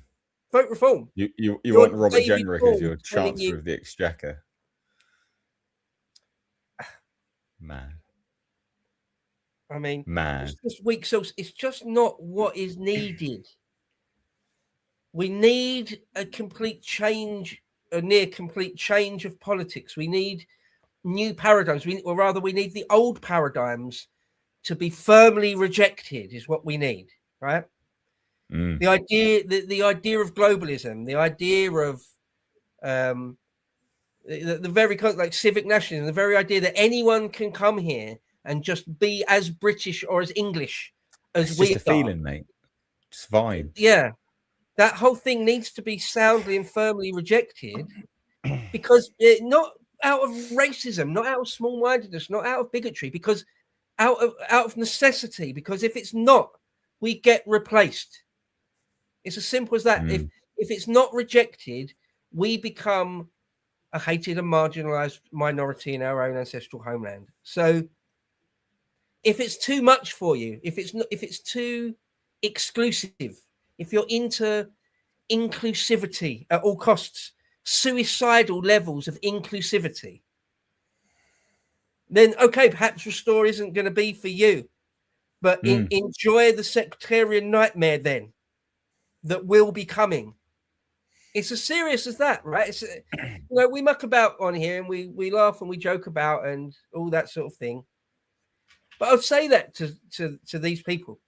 Vote Reform. You want Robert Jenrick as your Chancellor of the Exchequer? Man. I mean, man, it's just weak sauce. It's just not what is needed. We need a complete change, a near complete change of politics. We need new paradigms. We need the old paradigms to be firmly rejected. Is what we need, right? The idea of globalism, the idea of the very like civic nationalism, the very idea that anyone can come here and just be as British or as English as we are. Just a feeling, mate. Just vibes. Yeah. That whole thing needs to be soundly and firmly rejected, because out of racism, not out of small-mindedness, not out of bigotry, because out of necessity. Because if it's not, we get replaced. It's as simple as that. Mm. If it's not rejected, we become a hated and marginalized minority in our own ancestral homeland. So if it's too much for you, if it's too exclusive, if you're into inclusivity at all costs, suicidal levels of inclusivity, then okay, perhaps Restore isn't going to be for you. But enjoy the sectarian nightmare then that will be coming. It's as serious as that, right? It's, we muck about on here and we laugh and we joke about and all that sort of thing. But I'd say that to these people.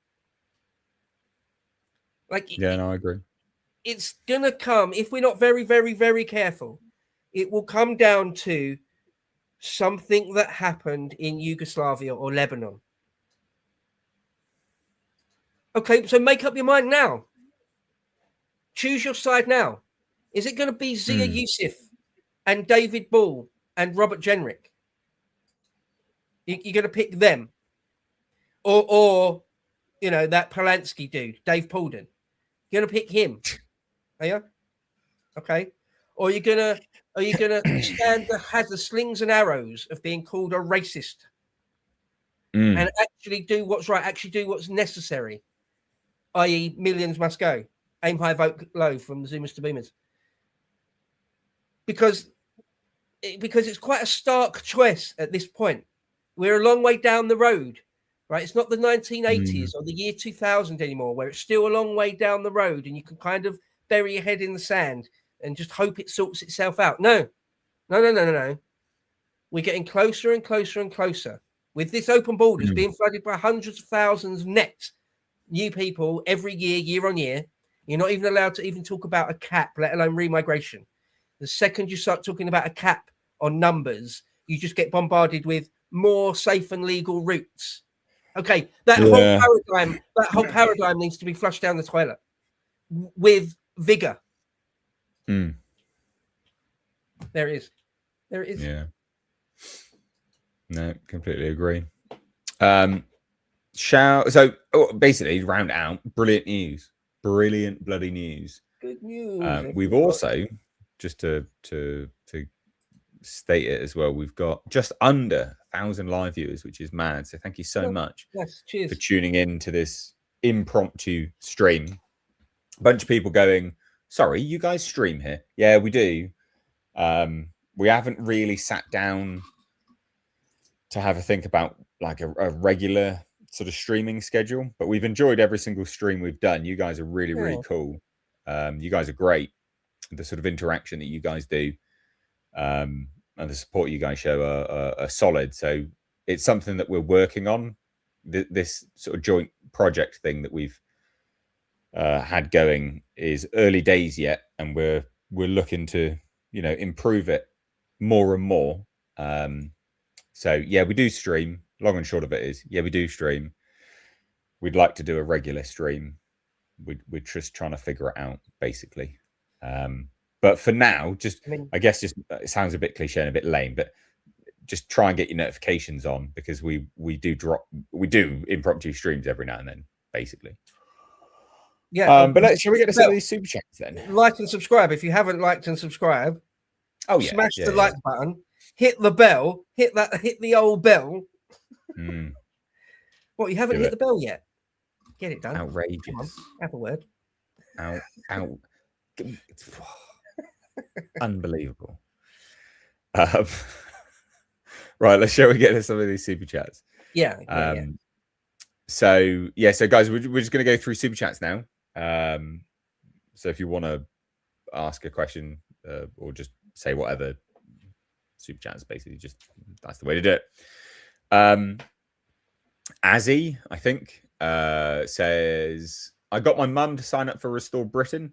Like, Yeah, no, I agree. It's gonna come, if we're not very, very, very careful, it will come down to something that happened in Yugoslavia or Lebanon. Okay, so make up your mind now. Choose your side now. Is it going to be Zia Yusuf and David Ball and Robert Jenrick? You're going to pick them, or that Polanski dude, Dave Paulden. You're going to pick him, are you? Okay, or are you gonna stand has the slings and arrows of being called a racist and actually do what's right, actually do what's necessary, i.e., millions must go, aim high, vote low from the Zoomers to Boomers. Because it's quite a stark choice at this point. We're a long way down the road, right? It's not the 1980s or the year 2000 anymore, where it's still a long way down the road and you can kind of bury your head in the sand and just hope it sorts itself out. No. We're getting closer and closer and closer. With this open borders being flooded by hundreds of thousands net new people every year, year on year, you're not even allowed to even talk about a cap, let alone remigration. The second you start talking about a cap on numbers, you just get bombarded with more safe and legal routes. Okay, that whole paradigm needs to be flushed down the toilet with vigor. There it is. Yeah. No, completely agree. Basically, round out, brilliant news. Brilliant bloody news. Good news. We've also, just to state it as well, we've got just under 1,000 live viewers, which is mad. So thank you so much cheers for tuning in to this impromptu stream. A bunch of people going, sorry, you guys stream here? Yeah, we do. We haven't really sat down to have a think about like a regular sort of streaming schedule, but we've enjoyed every single stream we've done. You guys are really, really cool. You guys are great. The sort of interaction that you guys do and the support you guys show are solid. So it's something that we're working on. This sort of joint project thing that we've had going is early days yet, and we're looking to improve it more and more. So yeah, we do stream. Long and short of it is, yeah, we do stream. We'd like to do a regular stream. We're just trying to figure it out, basically. But for now, I guess it sounds a bit cliche and a bit lame, but just try and get your notifications on, because we do impromptu streams every now and then, basically. Yeah. But shall we get to some of these super chats then? Like and subscribe if you haven't liked and subscribed. Oh yeah. Smash the like button. Hit the bell. Hit the old bell. What, you haven't hit the bell yet? Get it done. Outrageous. Come on, have a word. Out. Unbelievable. Right, shall we get to some of these super chats? Yeah. So guys, we're just going to go through super chats now. So if you want to ask a question or just say whatever, super chats basically that's the way to do it. Azzy, I think, says, I got my mum to sign up for Restore Britain.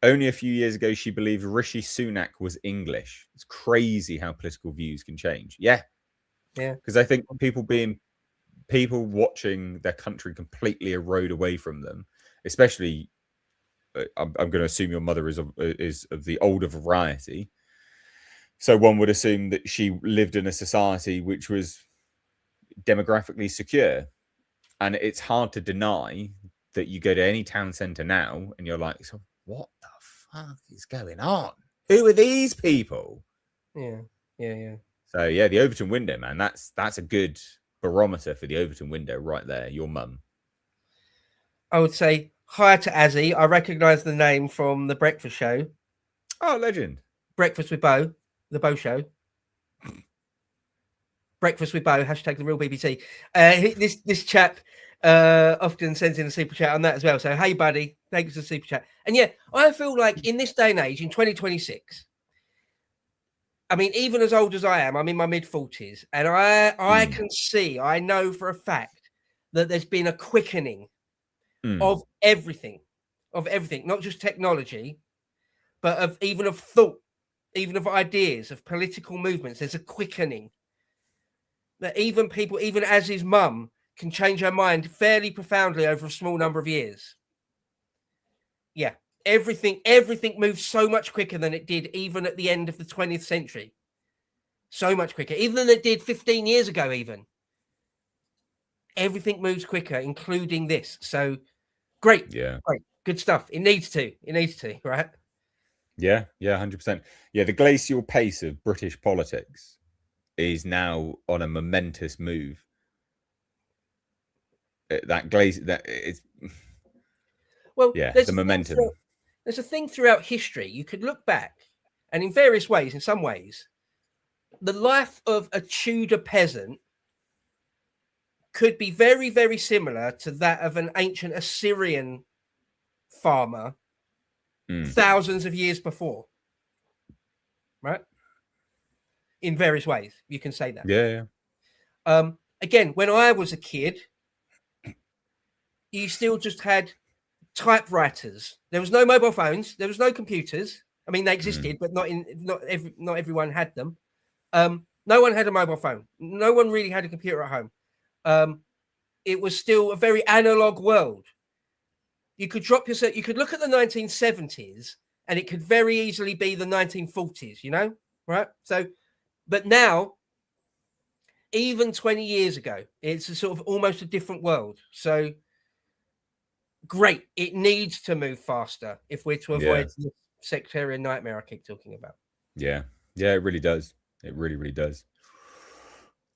Only a few years ago, she believed Rishi Sunak was English. It's crazy how political views can change. Yeah. Because I think people watching their country completely erode away from them, especially, I'm going to assume your mother is of the older variety. So one would assume that she lived in a society which was demographically secure. And it's hard to deny that you go to any town centre now and you're like, so what the fuck is going on? Who are these people? Yeah. So yeah, the Overton window, man, that's a good barometer for the Overton window right there. Your mum. I would say hi to Azzy. I recognise the name from the breakfast show. Oh, legend. Breakfast with Bo, the Bo show. Breakfast with Bo, hashtag the real BBC. This chap often sends in a super chat on that as well. So, hey, buddy, thanks for the super chat. And yeah, I feel like in this day and age, in 2026, I mean, even as old as I am, I'm in my mid-40s, and I can see, I know for a fact that there's been a quickening of everything, not just technology, but of thought, even of ideas, of political movements. There's a quickening that even people, even as his mum, can change her mind fairly profoundly over a small number of years. Yeah, everything moves so much quicker than it did even at the end of the 20th century. So much quicker, even than it did 15 years ago, even. Everything moves quicker, including this. So great. Yeah. Great. Good stuff. It needs to, right? Yeah, 100%. Yeah, the glacial pace of British politics is now on a momentous move. Well, yeah, there's the momentum. There's a thing throughout history. You could look back, and in various ways, in some ways, the life of a Tudor peasant could be very, very similar to that of an ancient Assyrian farmer thousands of years before. Right? In various ways, you can say that. Yeah. Again, when I was a kid, you still just had typewriters. There was no mobile phones. There was no computers. I mean, they existed, but not everyone had them. No one had a mobile phone. No one really had a computer at home. It was still a very analog world. You could drop yourself. You could look at the 1970s, and it could very easily be the 1940s. You know, right? So, but now, even 20 years ago, it's a sort of almost a different world. So, great. It needs to move faster if we're to avoid the sectarian nightmare I keep talking about. Yeah, it really does. It really, really does.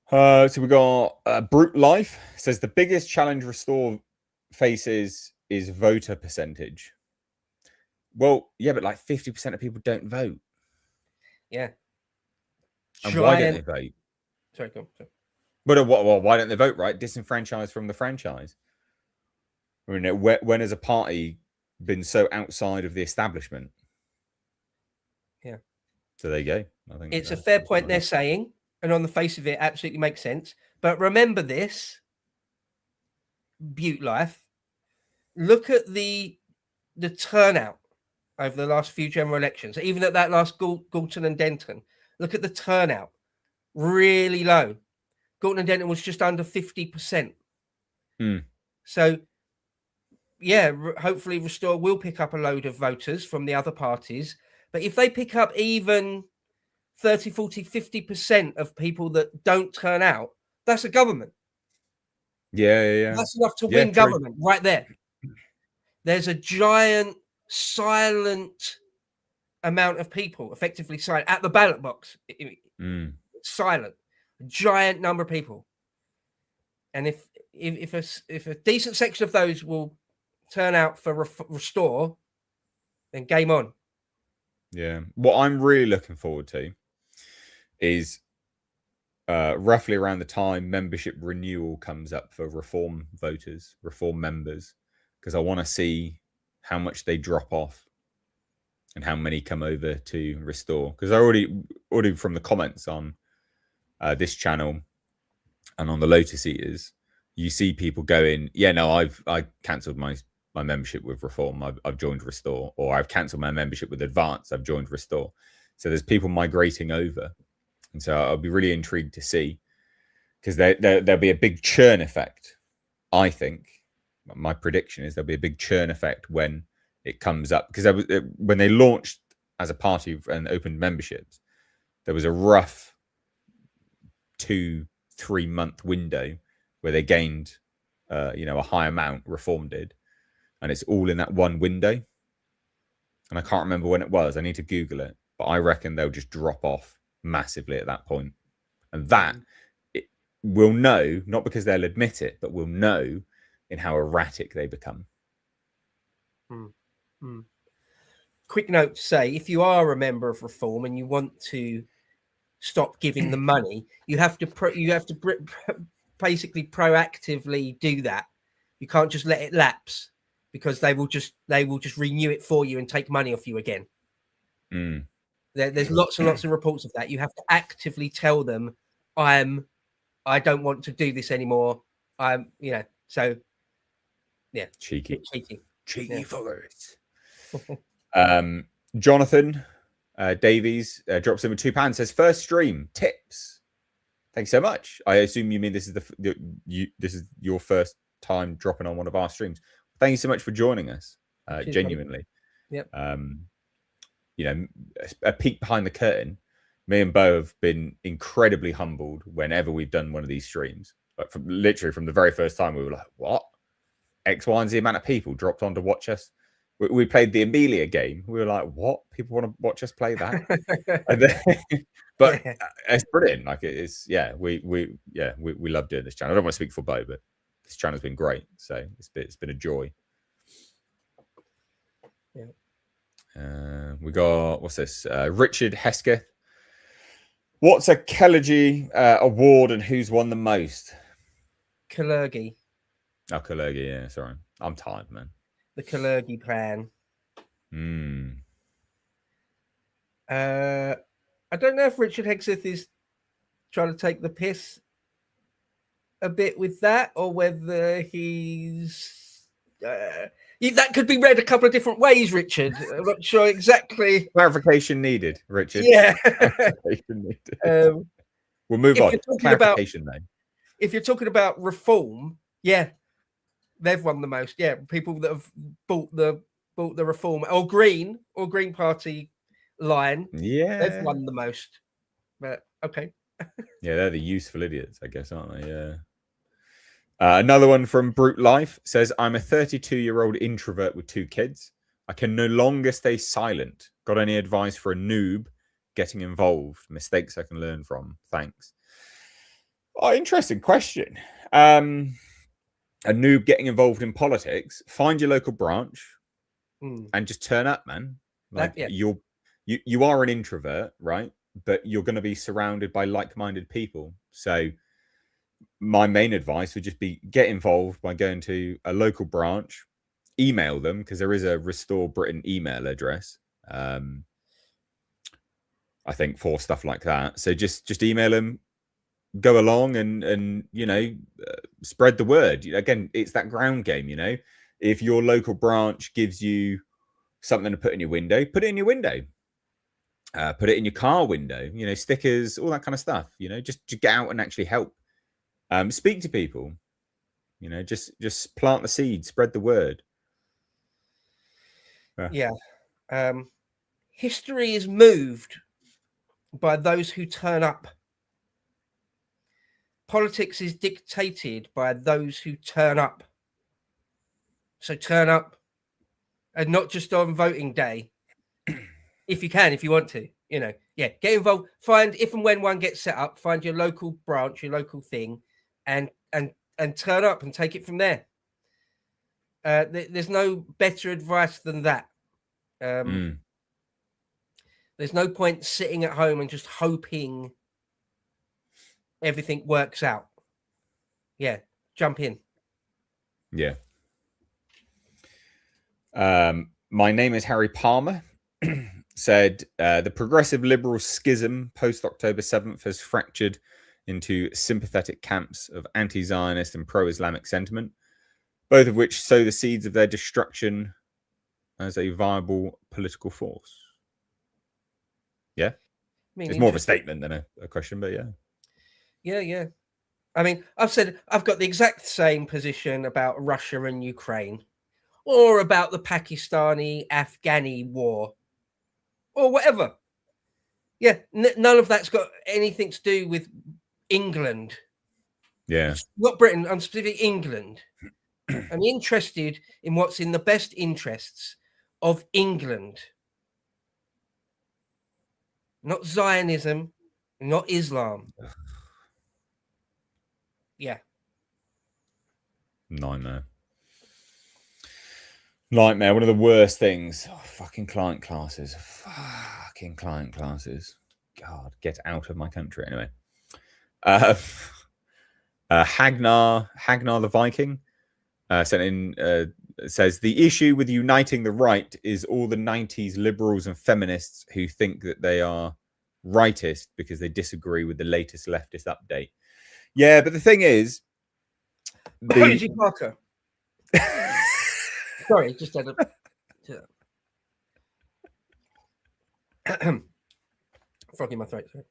So we got Brute Life says the biggest challenge Restore faces is voter percentage. Well, yeah, but like 50% of people don't vote. Yeah. And why don't they vote? Sorry, go on. Sorry. But why don't they vote, right? Disenfranchised from the franchise. I mean, when has a party been so outside of the establishment? Yeah. So there you go. I think it's a fair point they're saying, and on the face of it, absolutely makes sense. But remember this, Butte Life. Look at the turnout over the last few general elections. Even at that last Galton and Denton, look at the turnout. Really low. Galton and Denton was just under 50%. So, yeah, hopefully Restore will pick up a load of voters from the other parties. But if they pick up even 30, 40, 50% of people that don't turn out, that's a government. Yeah. That's enough to win government right there. There's a giant silent amount of people, effectively silent, at the ballot box. Silent. A giant number of people. And if a decent section of those will turn out for Restore, then game on. Yeah. What I'm really looking forward to is roughly around the time membership renewal comes up for Reform voters, Reform members, because I want to see how much they drop off and how many come over to Restore. Because I already from the comments on this channel and on the Lotus Eaters, you see people going, yeah, no, I cancelled my membership with Reform. I've joined Restore, or I've cancelled my membership with Advance. I've joined Restore. So there's people migrating over. And so I'll be really intrigued to see, because there'll be a big churn effect. I think my prediction is there'll be a big churn effect when it comes up, because when they launched as a party and opened memberships, there was a rough 2-3 month window where they gained, a high amount. Reform did, and it's all in that one window. And I can't remember when it was. I need to Google it, but I reckon they'll just drop off massively at that point, and that we'll know, not because they'll admit it, but we'll know in how erratic they become. Quick note to say, if you are a member of Reform and you want to stop giving them money, you have to basically proactively do that. You can't just let it lapse, because they will just renew it for you and take money off you again. There's lots and lots of reports of that. You have to actively tell them, I don't want to do this anymore. So yeah, cheeky yeah. fuckers. Jonathan Davies drops in with £2. Says, first stream tips. Thanks so much. I assume you mean this is this is your first time dropping on one of our streams. Thank you so much for joining us. Genuinely. Yep. A peek behind the curtain. Me and Bo have been incredibly humbled whenever we've done one of these streams. Like from the very first time, we were like, "What? X, Y, and Z amount of people dropped on to watch us." We played the Amelia game. We were like, "What? People want to watch us play that?" And then, but it's brilliant. Like it's we love doing this channel. I don't want to speak for Bo, but this channel's been great. So it's been a joy. Yeah. We got, what's this? Richard Hesketh. What's a Kellergy award and who's won the most? Kalergi. Oh, Kalergi, yeah. Sorry. I'm tired, man. The Kalergi plan. I don't know if Richard Hesketh is trying to take the piss a bit with that, or whether he's... that could be read a couple of different ways, Richard. I'm not sure exactly. Clarification needed, Richard. Yeah. Clarification needed. We'll move on. Clarification, though. If you're talking about Reform, yeah, they've won the most. Yeah, people that have bought the Reform or Green Party line, they've won the most. But okay. Yeah, they're the useful idiots, I guess, aren't they? Yeah. Another one from Brute Life says, I'm a 32-year-old introvert with 2 kids. I can no longer stay silent. Got any advice for a noob getting involved? Mistakes I can learn from. Thanks. Oh, interesting question. A noob getting involved in politics. Find your local branch and just turn up, man. Like you are an introvert, right? But you're going to be surrounded by like-minded people. So my main advice would just be get involved by going to a local branch, email them, because there is a Restore Britain email address, I think, for stuff like that. So just email them, go along and spread the word. Again, it's that ground game. If your local branch gives you something to put in your window, put it in your window. Put it in your car window, stickers, all that kind of stuff. Just get out and actually help. Speak to people, just plant the seed, spread the word. History is moved by those who turn up. Politics is dictated by those who turn up. So turn up, and not just on voting day. If you can, if you want to, get involved. Find, if and when one gets set up, find your local branch, your local thing, and turn up and take it from there. There's no better advice than that. There's no point sitting at home and just hoping everything works out. Yeah, jump in. Yeah. My name is Harry Palmer. Said the progressive liberal schism post-October 7th has fractured into sympathetic camps of anti-Zionist and pro-Islamic sentiment, both of which sow the seeds of their destruction as a viable political force. Yeah? It's more of a statement than a question, but yeah. Yeah. I mean, I've got the exact same position about Russia and Ukraine, or about the Pakistani-Afghani war, or whatever. Yeah, none of that's got anything to do with England. Yeah. It's not Britain. I'm specifically England. I'm interested in what's in the best interests of England. Not Zionism, not Islam. Yeah. Nightmare. One of the worst things. Oh, fucking client classes. Fucking client classes. God, get out of my country. Anyway. Hagnar the Viking sent in, says, the issue with uniting the right is all the 90s liberals and feminists who think that they are rightist because they disagree with the latest leftist update. Yeah, but the thing is... Apology, Parker. Sorry, just had a frog in my throat. Sorry.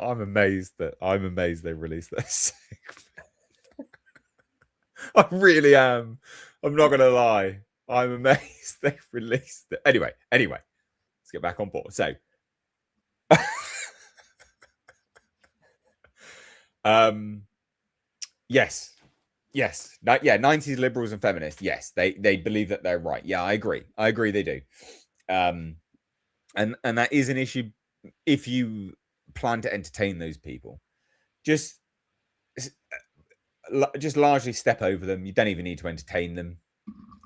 I'm amazed they released this. I really am. I'm not gonna lie. I'm amazed they released it. Anyway, let's get back on board. So, yes. 90s liberals and feminists. Yes, they believe that they're right. Yeah, I agree they do. And that is an issue if you plan to entertain those people. Just largely step over them. You don't even need to entertain them.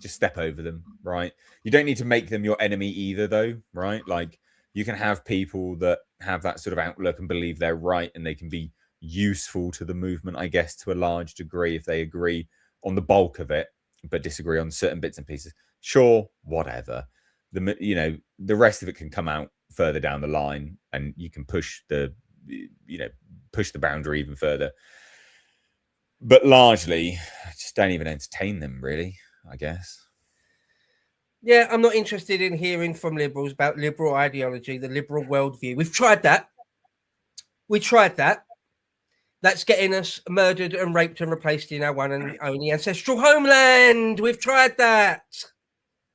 Just step over them, right? You don't need to make them your enemy either, though, right? Like, you can have people that have that sort of outlook and believe they're right, and they can be useful to the movement, I guess, to a large degree if they agree on the bulk of it, but disagree on certain bits and pieces. Sure, whatever. The rest of it can come out further down the line, and you can push the boundary even further. But largely, just don't even entertain them, really, I guess. Yeah, I'm not interested in hearing from liberals about liberal ideology, the liberal worldview. We've tried that. That's getting us murdered and raped and replaced in our one and only ancestral homeland. We've tried that.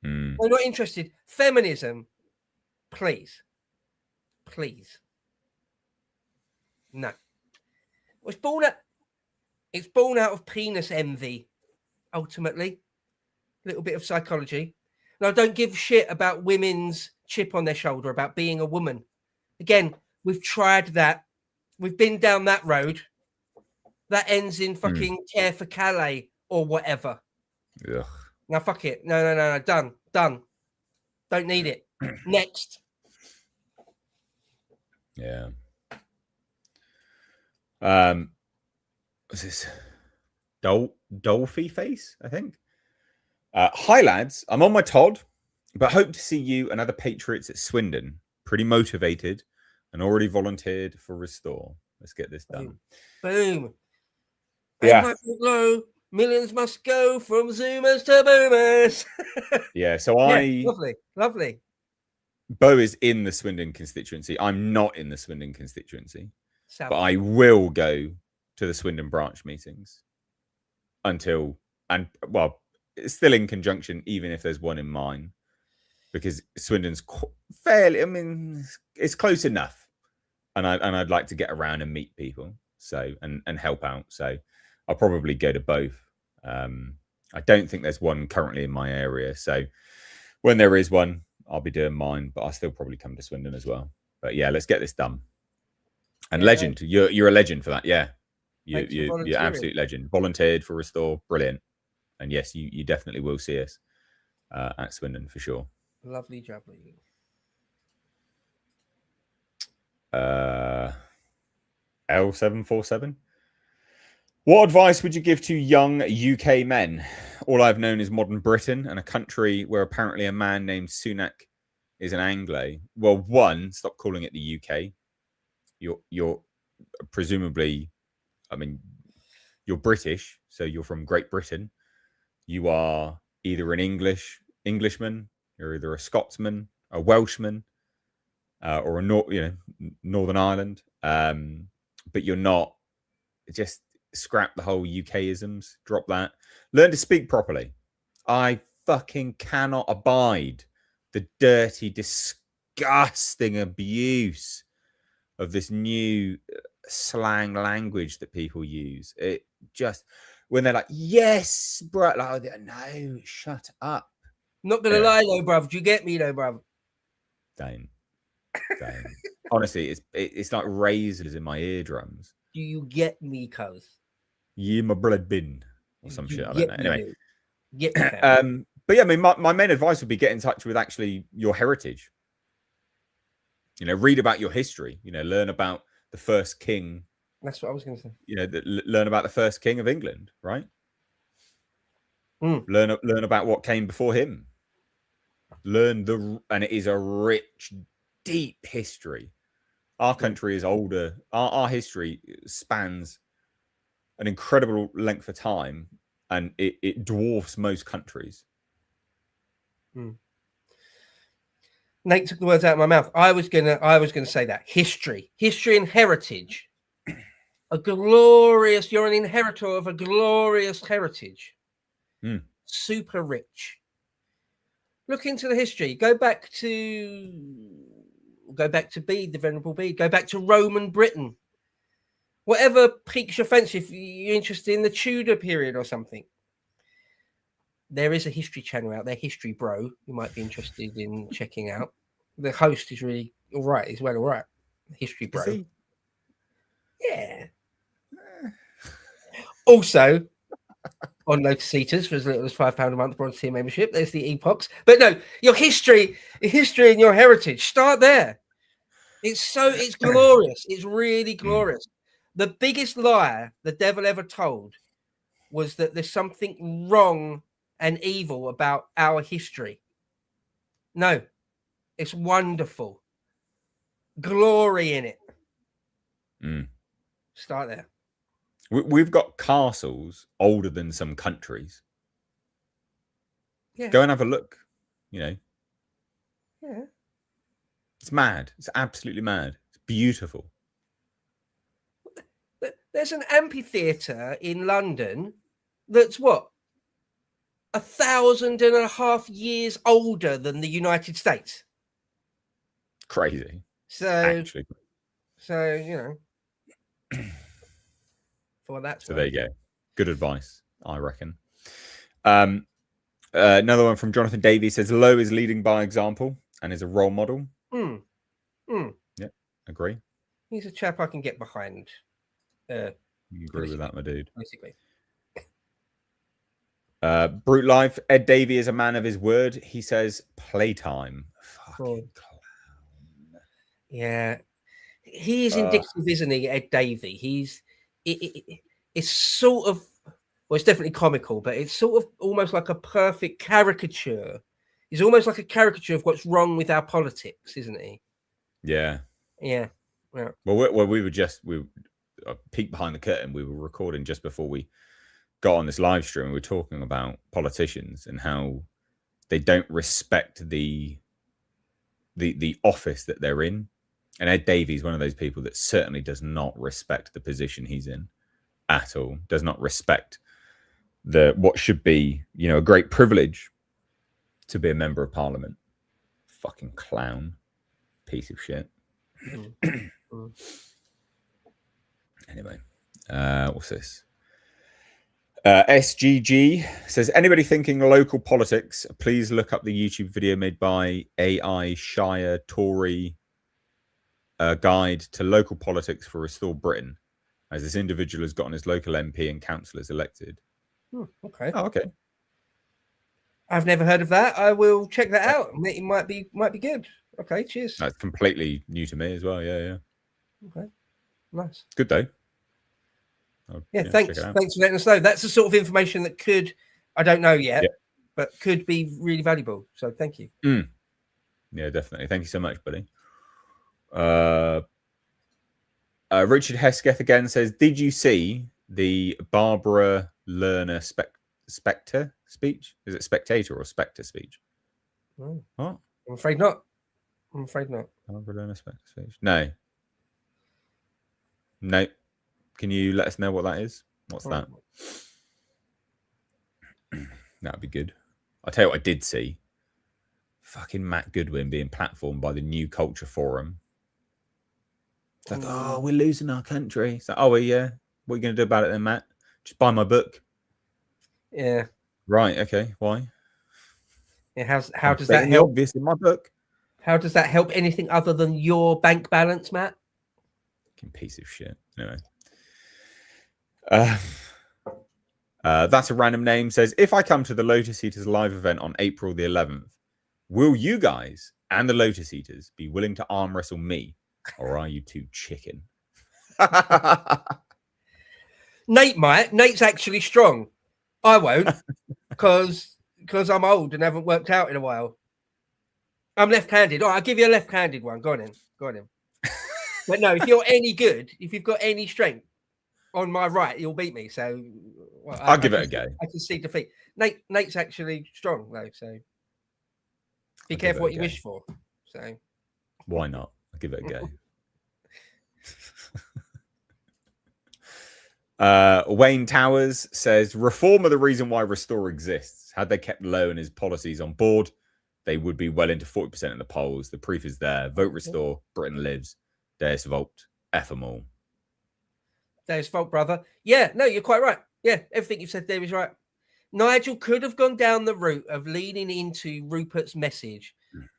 I'm not interested. Feminism, please. No. It's born out of penis envy, ultimately. A little bit of psychology. And I don't give shit about women's chip on their shoulder, about being a woman. Again, we've tried that. We've been down that road. That ends in fucking care for Calais or whatever. Ugh. Now, fuck it. No. Done. Don't need it. Next. Yeah. What's this? Dolphy face, I think. Hi, lads. I'm on my Todd, but hope to see you and other patriots at Swindon. Pretty motivated and already volunteered for Restore. Let's get this done. Boom. Yeah. Rupert Lowe, millions must go from Zoomers to Boomers. Yeah, so Lovely. Bo is in the Swindon constituency. I'm not in the Swindon constituency, South. but I will go to the Swindon branch meetings until, it's still in conjunction, even if there's one in mine, because Swindon's fairly, it's close enough, and I'd like to get around and meet people, so and help out. So I'll probably go to both. I don't think there's one currently in my area, so when there is one, I'll be doing mine, but I'll still probably come to Swindon as well. But yeah, let's get this done. And legend, you're a legend for that. Yeah, you're absolute legend. Volunteered for Restore, brilliant. And yes, you definitely will see us at Swindon for sure. Lovely jubbly. L747. What advice would you give to young UK men? All I've known is modern Britain and a country where apparently a man named Sunak is an Anglo. Well, one, stop calling it the UK. You're presumably, you're British, so you're from Great Britain. You are either an Englishman, you're either a Scotsman, a Welshman, or a Northern Ireland. But you're not. Just scrap the whole UK-isms. Drop that. Learn to speak properly. I fucking cannot abide the dirty, disgusting abuse of this new slang language that people use. It just, when they're like, yes, bro, like, no, shut up. Not gonna lie though, bruv. Do you get me though, bruv? Don't. Honestly, it's like razors in my eardrums. Do you get me, cuz? You my blood bin or some shit. I don't know. Anyway, get me, but yeah, I mean, my main advice would be get in touch with actually your heritage. You know, read about your history. You know, learn about the first king. That's what I was going to say. You know, learn about the first king of England, right? Mm. Learn about what came before him. And it is a rich, deep history. Our country is older. Our history spans an incredible length of time, and it dwarfs most countries. Mm. Nate took the words out of my mouth. I was gonna say that history and heritage, you're an inheritor of a glorious heritage, super rich. Look into the history. Go back to Bede, the Venerable Bede. Go back to Roman Britain. Whatever piques your fancy, if you're interested in the Tudor period or something. There is a history channel out there, History Bro, you might be interested in checking out. The host is really all right. He's well all right. History Bro. Yeah. Also, on Lotus Eaters for as little as £5 a month bronze tier membership. There's the epochs. But no, your history and your heritage. Start there. It's glorious. It's really glorious. The biggest lie the devil ever told was that there's something wrong and evil about our history. No, it's wonderful. Glory in it. Start there. We've got castles older than some countries. Yeah. Go and have a look. You know. Yeah. It's mad. It's absolutely mad. It's beautiful. There's an amphitheatre in London that's what? 1,500 years older than the United States. Crazy. So you know. For that. So there you go. Good advice, I reckon. Another one from Jonathan Davies says Lowe is leading by example and is a role model. Yeah, agree. He's a chap I can get behind. You agree with that, my dude. Basically. Brute Life, Ed Davey is a man of his word. He says playtime. Fucking clown. Yeah. He is indicative, isn't he, Ed Davey? It's sort of, well, it's definitely comical, but it's sort of almost like a perfect caricature. He's almost like a caricature of what's wrong with our politics, isn't he? Yeah. Yeah. Well, we peeked behind the curtain. We were recording just before we got on this live stream. And we were talking about politicians and how they don't respect the office that they're in. And Ed Davey is one of those people that certainly does not respect the position he's in at all. Does not respect what should be, you know, a great privilege to be a member of parliament. Fucking clown. Piece of shit. Anyway, what's this? SGG says, anybody thinking local politics, please look up the YouTube video made by AI Shire Tory guide to local politics for Restore Britain, as this individual has gotten his local MP and councillors elected. Okay. Oh, okay. I've never heard of that. I will check that out. It might be good. Okay, cheers. That's completely new to me as well. Yeah. Okay, nice. Good though. Thanks for letting us know. That's the sort of information that I don't know yet, but could be really valuable. So thank you. Yeah, definitely. Thank you so much, buddy. Richard Hesketh again says, did you see the Barbara Lerner Spectre speech? Is it Spectator or Spectre speech? Oh. What? I'm afraid not. Barbara Lerner Spectre speech? No. Can you let us know what that is? What's that? That'd be good. I'll tell you what I did see. Fucking Matt Goodwin being platformed by the New Culture Forum. It's like, oh, we're losing our country. It's like, oh, well, yeah. What are you going to do about it then, Matt? Just buy my book. Yeah. Right. Okay. Why? Yeah. How does that Stating the help? obvious in my book. How does that help anything other than your bank balance, Matt? Fucking piece of shit. Anyway. That's a random name. Says, if I come to the Lotus Eaters live event on April the 11th, will you guys and the Lotus Eaters be willing to arm wrestle me? Or are you too chicken? Nate might. Nate's actually strong. I won't because I'm old and haven't worked out in a while. I'm left-handed. All right, I'll give you a left-handed one. Go on in. But no, if you're any good, if you've got any strength on my right, you'll beat me. So I'll give it a go. I can see defeat. Nate's actually strong though, so be careful what you wish for. So why not? I'll give it a go. Wayne Towers says, reform are the reason why Restore exists. Had they kept Lowe and his policies on board, they would be well into 40% in the polls. The proof is there. Vote Restore. Britain lives. Deus Volt. F them all. Deus Volt, brother. Yeah, no, you're quite right. Yeah, everything you've said there is right. Nigel could have gone down the route of leaning into Rupert's message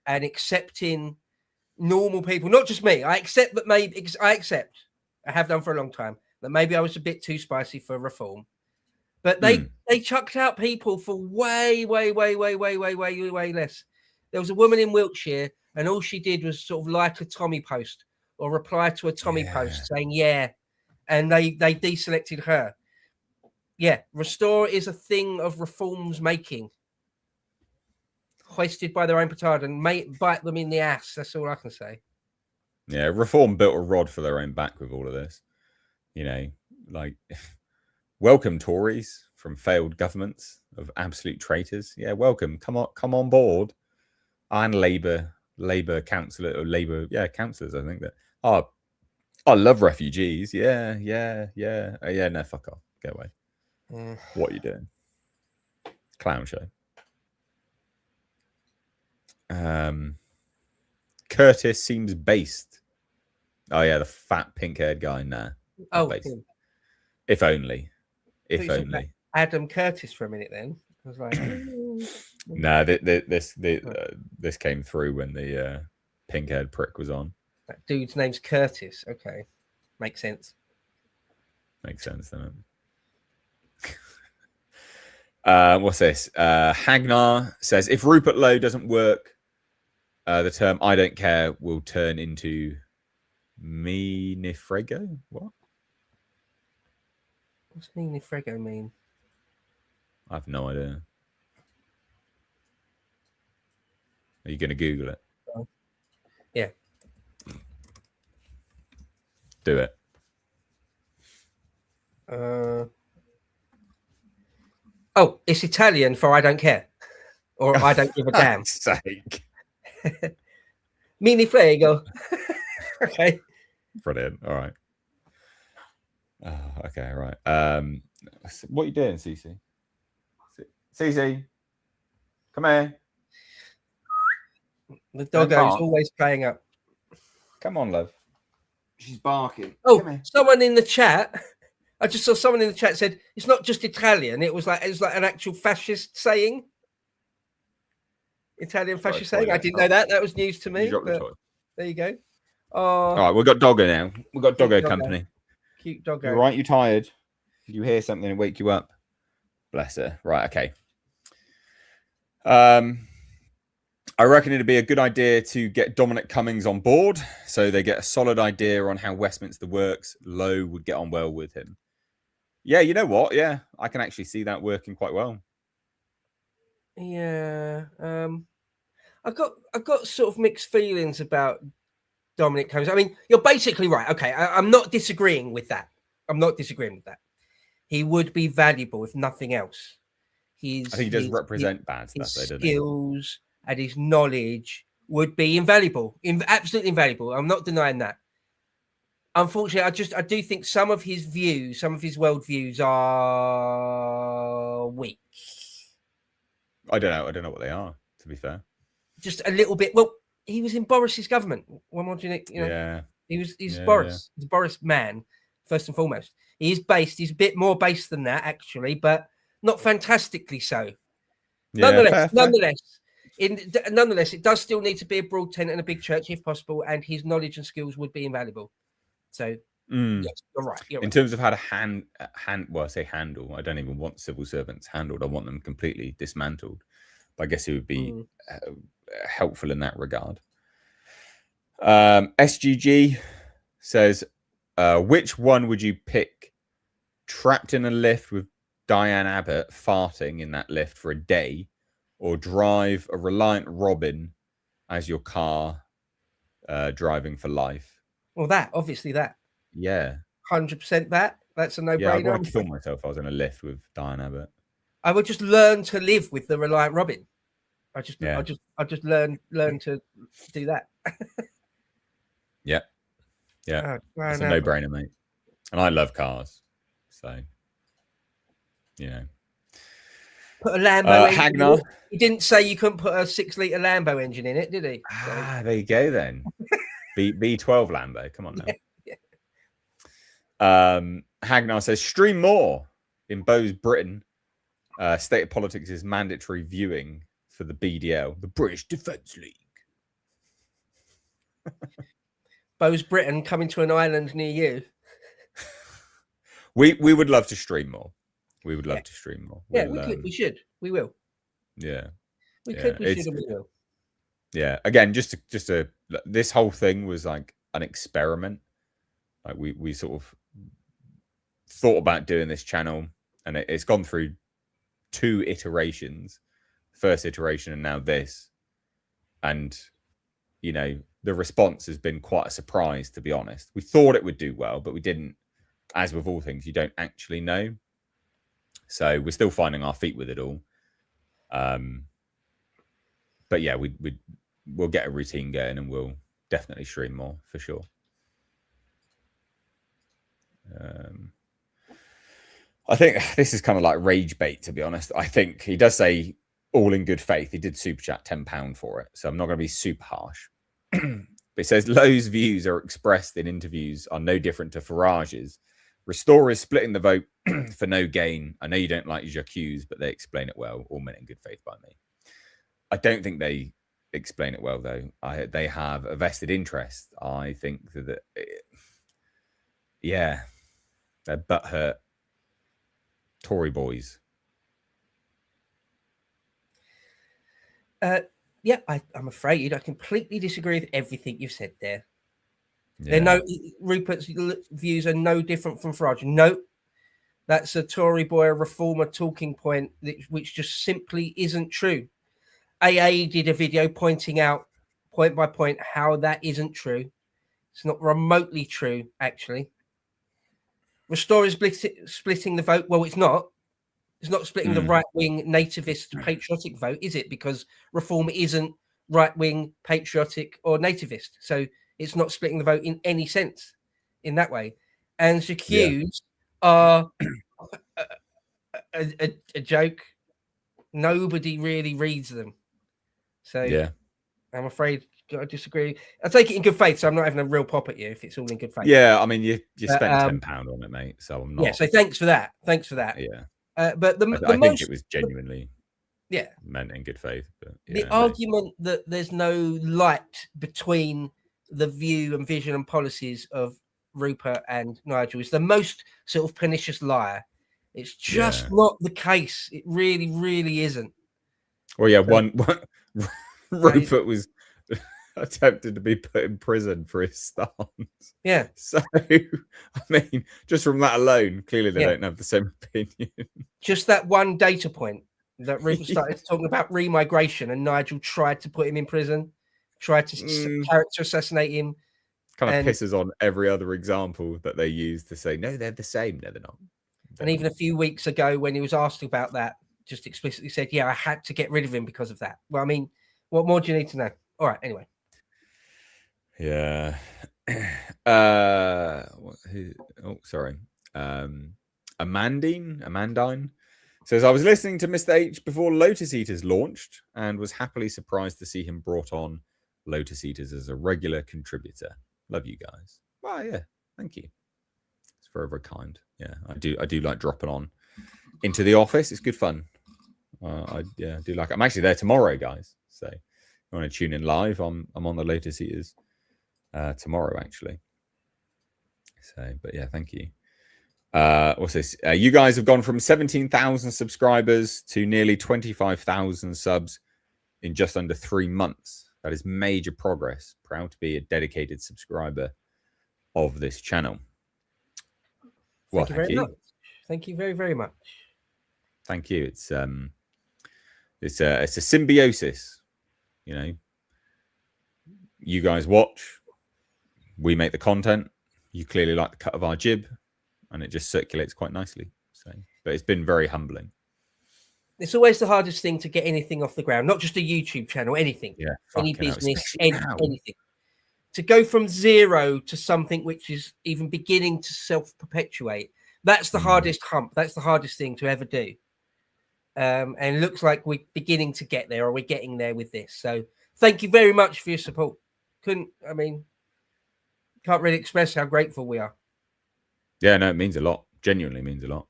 and accepting normal people, not just me. I accept that I have done for a long time, that maybe I was a bit too spicy for reform. But they chucked out people for way less. There was a woman in Wiltshire, and all she did was sort of like a Tommy post or reply to a Tommy post saying, yeah. And they deselected her. Yeah, Restore is a thing of reform's making. Hoisted by their own petard and bite them in the ass. That's all I can say. Yeah, Reform built a rod for their own back with all of this. You know, like, welcome Tories from failed governments of absolute traitors. Yeah, welcome. Come on board. And Labour councillor or Labour, councillors. I think that. Oh, I love refugees. Yeah. No, fuck off. Go away. What are you doing? Clown show. Curtis seems based. Oh yeah, the fat pink-haired guy. Nah. Oh, based. If only. If only. Adam Curtis for a minute. Then I was like, no. This came through when the pink-haired prick was on. That dude's name's Curtis. Okay, makes sense. Makes sense, doesn't it? What's this? Hagnar says, if Rupert Lowe doesn't work, the term I don't care will turn into Minifrego. What? What's Minifrego mean? I have no idea. Are you going to Google it? Yeah. Do it. Oh, it's Italian for I don't care. Or I don't give a damn. Sake. Mini frego. Okay. Brilliant. All right. Oh, okay, right. What are you doing, Cece? Cece, come here. The doggo is always playing up. Come on, love. She's barking. Oh, someone in the chat. I just saw someone in the chat said it's not just Italian. It was like an actual fascist saying. Italian fascist saying. I didn't know that. That was news to me. There you go. All right, we've got Doggo now. We've got Doggo company. Cute Doggo. You're right, you tired? You hear something and wake you up? Bless her. Right, okay. I reckon it'd be a good idea to get Dominic Cummings on board so they get a solid idea on how Westminster works. Lowe would get on well with him. Yeah, you know what? Yeah, I can actually see that working quite well. Yeah. I've got sort of mixed feelings about Dominic Cummings. I mean, you're basically right. Okay, I'm not disagreeing with that. He would be valuable if nothing else. I think he does represent bad stuff, though, doesn't he? Skills and his knowledge would be invaluable, absolutely invaluable. I'm not denying that. Unfortunately, I do think some of his views, some of his worldviews are weak. I don't know what they are, to be fair. just a little bit. Well, he was in Boris's government. What more do you know? Yeah. He's Yeah, Boris. He's a Boris man, first and foremost. He is based. He's a bit more based than that, actually, but not fantastically so. Yeah, Nonetheless, it does still need to be a broad tent and a big church if possible, and his knowledge and skills would be invaluable. So, yes, you're right. In terms of how to handle, I don't even want civil servants handled. I want them completely dismantled. But I guess it would be helpful in that regard. SGG says, which one would you pick? Trapped in a lift with Diane Abbott farting in that lift for a day, or drive a Reliant Robin as your car driving for life? Well, obviously that. Yeah. 100% that. That's a no-brainer. Yeah, I'd want to kill myself if I was in a lift with Diane Abbott. I would just learn to live with the Reliant Robin. I just learn to do that. Yeah. Oh, it's a no-brainer, mate. And I love cars, so Put a Lambo engine Hagnar. in it. He didn't say you couldn't put a 6-litre Lambo engine in it, did he? There you go then. B12 Lambo. Come on now. Hagnar says, stream more in Bowes, Britain. State of Politics is mandatory viewing for the BDL, the British Defence League. Bowes, Britain, coming to an island near you. We would love to stream more. We would love to stream more. We should. We will. Yeah. We should, and we will. Yeah. Again, this whole thing was like an experiment. Like we sort of thought about doing this channel, and it's gone through 2 iterations. First iteration and now this. And, the response has been quite a surprise, to be honest. We thought it would do well, but we didn't. As with all things, you don't actually know. So we're still finding our feet with it all. But yeah, we'll get a routine going, and we'll definitely stream more for sure. I think this is kind of like rage bait, to be honest. I think he does say all in good faith. He did super chat £10 for it, so I'm not going to be super harsh. But it says Lowe's views are expressed in interviews are no different to Farage's. Restore is splitting the vote for no gain. I know you don't like Jacques, but they explain it well. All meant in good faith by me. I don't think they explain it well, though. They have a vested interest. I think that they're butthurt Tory boys. I'm afraid I completely disagree with everything you've said there. Yeah. Rupert's views are no different from Farage. No, that's a Tory boy, a reformer talking point, which just simply isn't true. AA did a video pointing out point by point how that isn't true. It's not remotely true, actually. Restore is splitting the vote. Well, it's not. It's not splitting the right-wing nativist patriotic vote, is it? Because reform isn't right-wing patriotic or nativist. So it's not splitting the vote in any sense in that way. And Jacques are a joke. Nobody really reads them. So I'm afraid I disagree. I take it in good faith, so I'm not having a real pop at you if it's all in good faith. Yeah, I mean, you spent £10 on it, mate. So I'm not. Yeah, so thanks for that. Yeah. But I think it was genuinely meant in good faith. But the argument that there's no light between the view and vision and policies of Rupert and Nigel is the most sort of pernicious liar. It's just not the case. It really, really isn't. Well, yeah, one Rupert was attempted to be put in prison for his stance. Yeah. So, I mean, just from that alone, clearly they don't have the same opinion. Just that one data point that Rupert started talking about remigration, and Nigel tried to put him in prison, tried to character assassinate him. Kind of pisses on every other example that they use to say, no, they're the same. No, they're not. And even a few weeks ago, when he was asked about that, just explicitly said, yeah, I had to get rid of him because of that. Well, I mean, what more do you need to know? All right, anyway. Yeah. Sorry. Amandine Says, I was listening to Mr. H before Lotus Eaters launched and was happily surprised to see him brought on Lotus Eaters as a regular contributor. Love you guys. Well, yeah, thank you. It's very, very kind. Yeah, I do like dropping on into the office. It's good fun. I do like it. I'm actually there tomorrow, guys. So if you want to tune in live, I'm on the Lotus Eaters tomorrow, actually. So, but yeah, thank you. What's this? You guys have gone from 17,000 subscribers to nearly 25,000 subs in just under 3 months. That is major progress. Proud to be a dedicated subscriber of this channel. Well, Thank you very much. Thank you very, very much. Thank you. It's a symbiosis. You know, you guys watch, we make the content. You clearly like the cut of our jib, and it just circulates quite nicely. So, but it's been very humbling. It's always the hardest thing to get anything off the ground, not just a YouTube channel, anything. Yeah, any business, anything. To go from zero to something which is even beginning to self-perpetuate, that's the hardest hump. That's the hardest thing to ever do. And it looks like we're beginning to get there, or we're getting there with this. So thank you very much for your support. Can't really express how grateful we are. Yeah, no, it means a lot. Genuinely means a lot.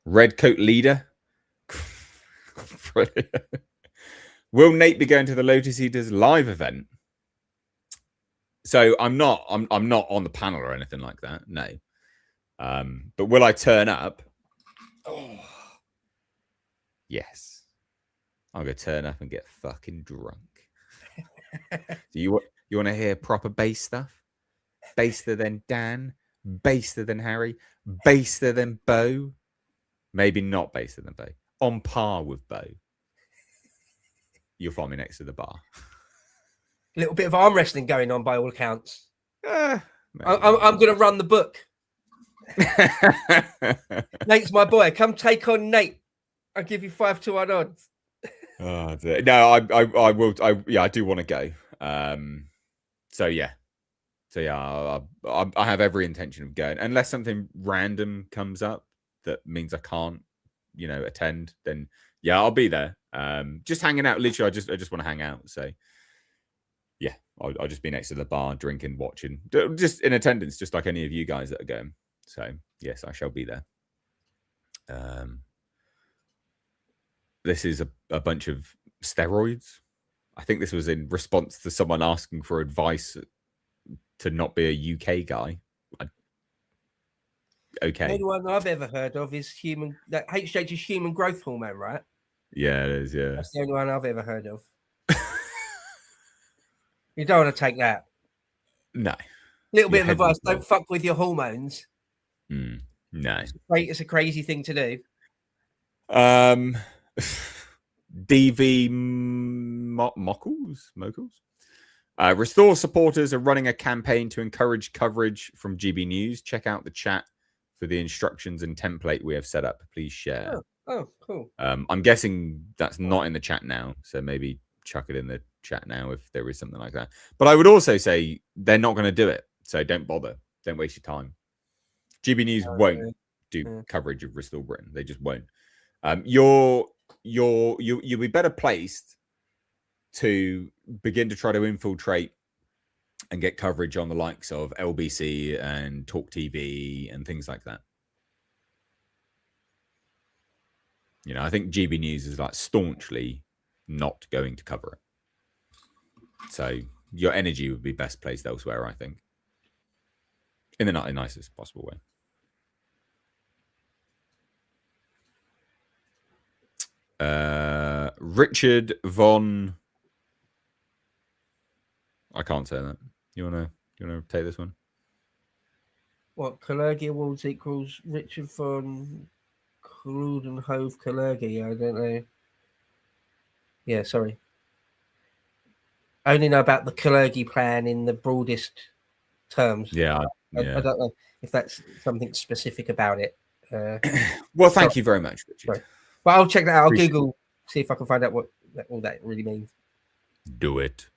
Red coat leader. Will Nate be going to the Lotus Eaters live event? So I'm not on the panel or anything like that. No. But will I turn up? Oh, yes. I'm gonna turn up and get fucking drunk. Do you want to hear proper bass stuff? Baster than Dan, baster than Harry, baster than Bo. Maybe not baster than Bo. On par with Bo. You'll find me next to the bar. A little bit of arm wrestling going on by all accounts. I'm going to run the book. Nate's my boy. Come take on Nate. I'll give you 5-1 odds. Oh, no, I will. I do want to go. I have every intention of going, unless something random comes up that means I can't, attend. Then yeah, I'll be there. Just hanging out. Literally, I just want to hang out. So yeah, I'll just be next to the bar, drinking, watching, just in attendance, just like any of you guys that are going. So yes, I shall be there. This is a bunch of steroids. I think this was in response to someone asking for advice to not be a UK guy. Okay. The only one I've ever heard of is that HGH is human growth hormone, right? Yeah, it is. Yeah. That's the only one I've ever heard of. You don't want to take that. No. Little bit of advice: don't fuck with your hormones. No. It's a crazy thing to do. DV Mockles. Restore supporters are running a campaign to encourage coverage from GB News. Check out the chat for the instructions and template we have set up. Please share. Oh, cool. I'm guessing that's not in the chat now, so maybe chuck it in the chat now if there is something like that. But I would also say they're not going to do it, so don't bother. Don't waste your time. GB News won't do coverage of Restore Britain. They just won't. You'll be better placed to begin to try to infiltrate and get coverage on the likes of LBC and Talk TV and things like that. I think GB News is like staunchly not going to cover it. So your energy would be best placed elsewhere, I think. In the nicest possible way. Richard von... I can't say that. You wanna take this one? What, Kalergi Awards equals Richard von Krudenhove Kalergi? I don't know. Yeah, sorry. I only know about the Kalergi plan in the broadest terms. Yeah. I don't know if that's something specific about it. Well, thank you very much, Richard. Sorry. But I'll check that out. I'll Google, see if I can find out what all that really means. Do it.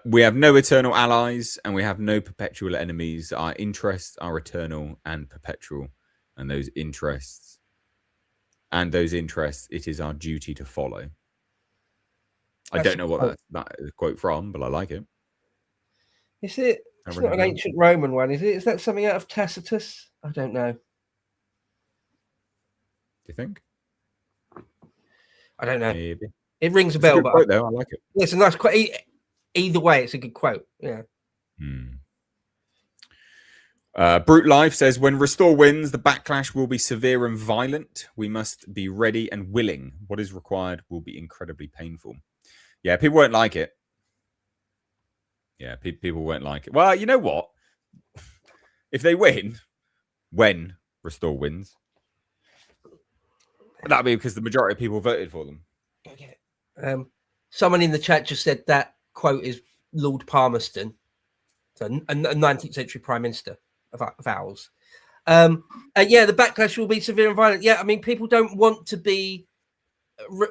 We have no eternal allies, and we have no perpetual enemies. Our interests are eternal and perpetual, and those interests, it is our duty to follow. I don't know what that is a quote from, but I like it. Is it? It's not an ancient Roman one, is it? Is that something out of Tacitus? I don't know. Do you think? I don't know. Maybe. It rings a bell, It's a good but quote, though. I like it. it's a nice quote. Either way, it's a good quote. Yeah. Brute Life says, when Restore wins, the backlash will be severe and violent. We must be ready and willing. What is required will be incredibly painful. Yeah, people won't like it. Yeah, people won't like it. Well, you know what? If they win, when Restore wins, that'll be because the majority of people voted for them. Someone in the chat just said that quote is Lord Palmerston, so a 19th century prime minister of ours. Yeah, the backlash will be severe and violent. Yeah, I mean, people don't want to be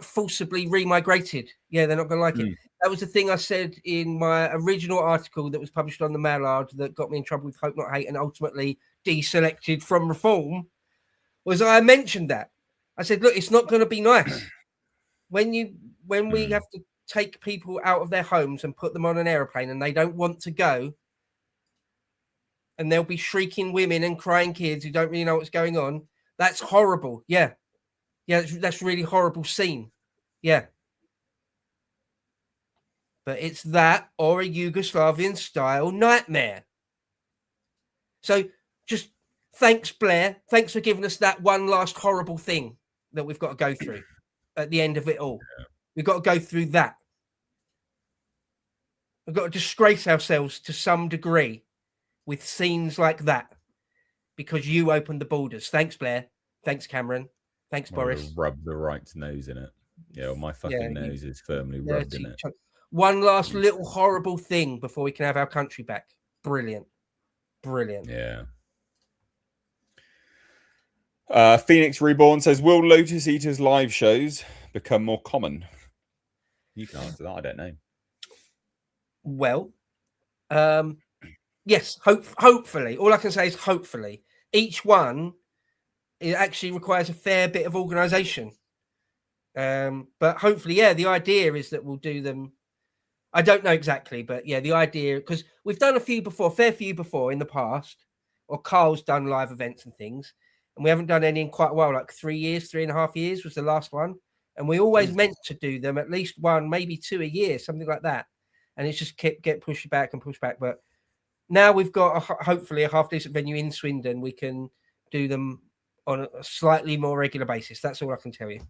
forcibly remigrated. Yeah, they're not going to like it. That was the thing I said in my original article that was published on the Mallard that got me in trouble with Hope Not Hate and ultimately deselected from Reform. Was I mentioned that I said, look, it's not going to be nice when we have to take people out of their homes and put them on an aeroplane and they don't want to go, and there'll be shrieking women and crying kids who don't really know what's going on. That's horrible. Yeah, that's really horrible scene. Yeah. But it's that or a Yugoslavian style nightmare. So just thanks, Blair. Thanks for giving us that one last horrible thing that we've got to go through at the end of it all. Yeah. We've got to go through that. We've got to disgrace ourselves to some degree with scenes like that because you opened the borders. Thanks, Blair. Thanks, Cameron. Thanks, Boris. Rub the right nose in it. Yeah, well, my fucking nose is firmly rubbed in it. One last little horrible thing before we can have our country back. Brilliant. Yeah. Phoenix Reborn says, will Lotus Eaters live shows become more common? You can answer that. I don't know. Well, yes, hopefully. All I can say is hopefully. Each one, it actually requires a fair bit of organisation. But hopefully, yeah, the idea is that we'll do them. I don't know exactly, but yeah, the idea, because we've done a fair few before in the past, or Carl's done live events and things, and we haven't done any in quite a while, like 3.5 years was the last one. And we always meant to do them at least one, maybe two a year, something like that. And it's just get pushed back. But now we've got hopefully a half decent venue in Swindon. We can do them on a slightly more regular basis. That's all I can tell you.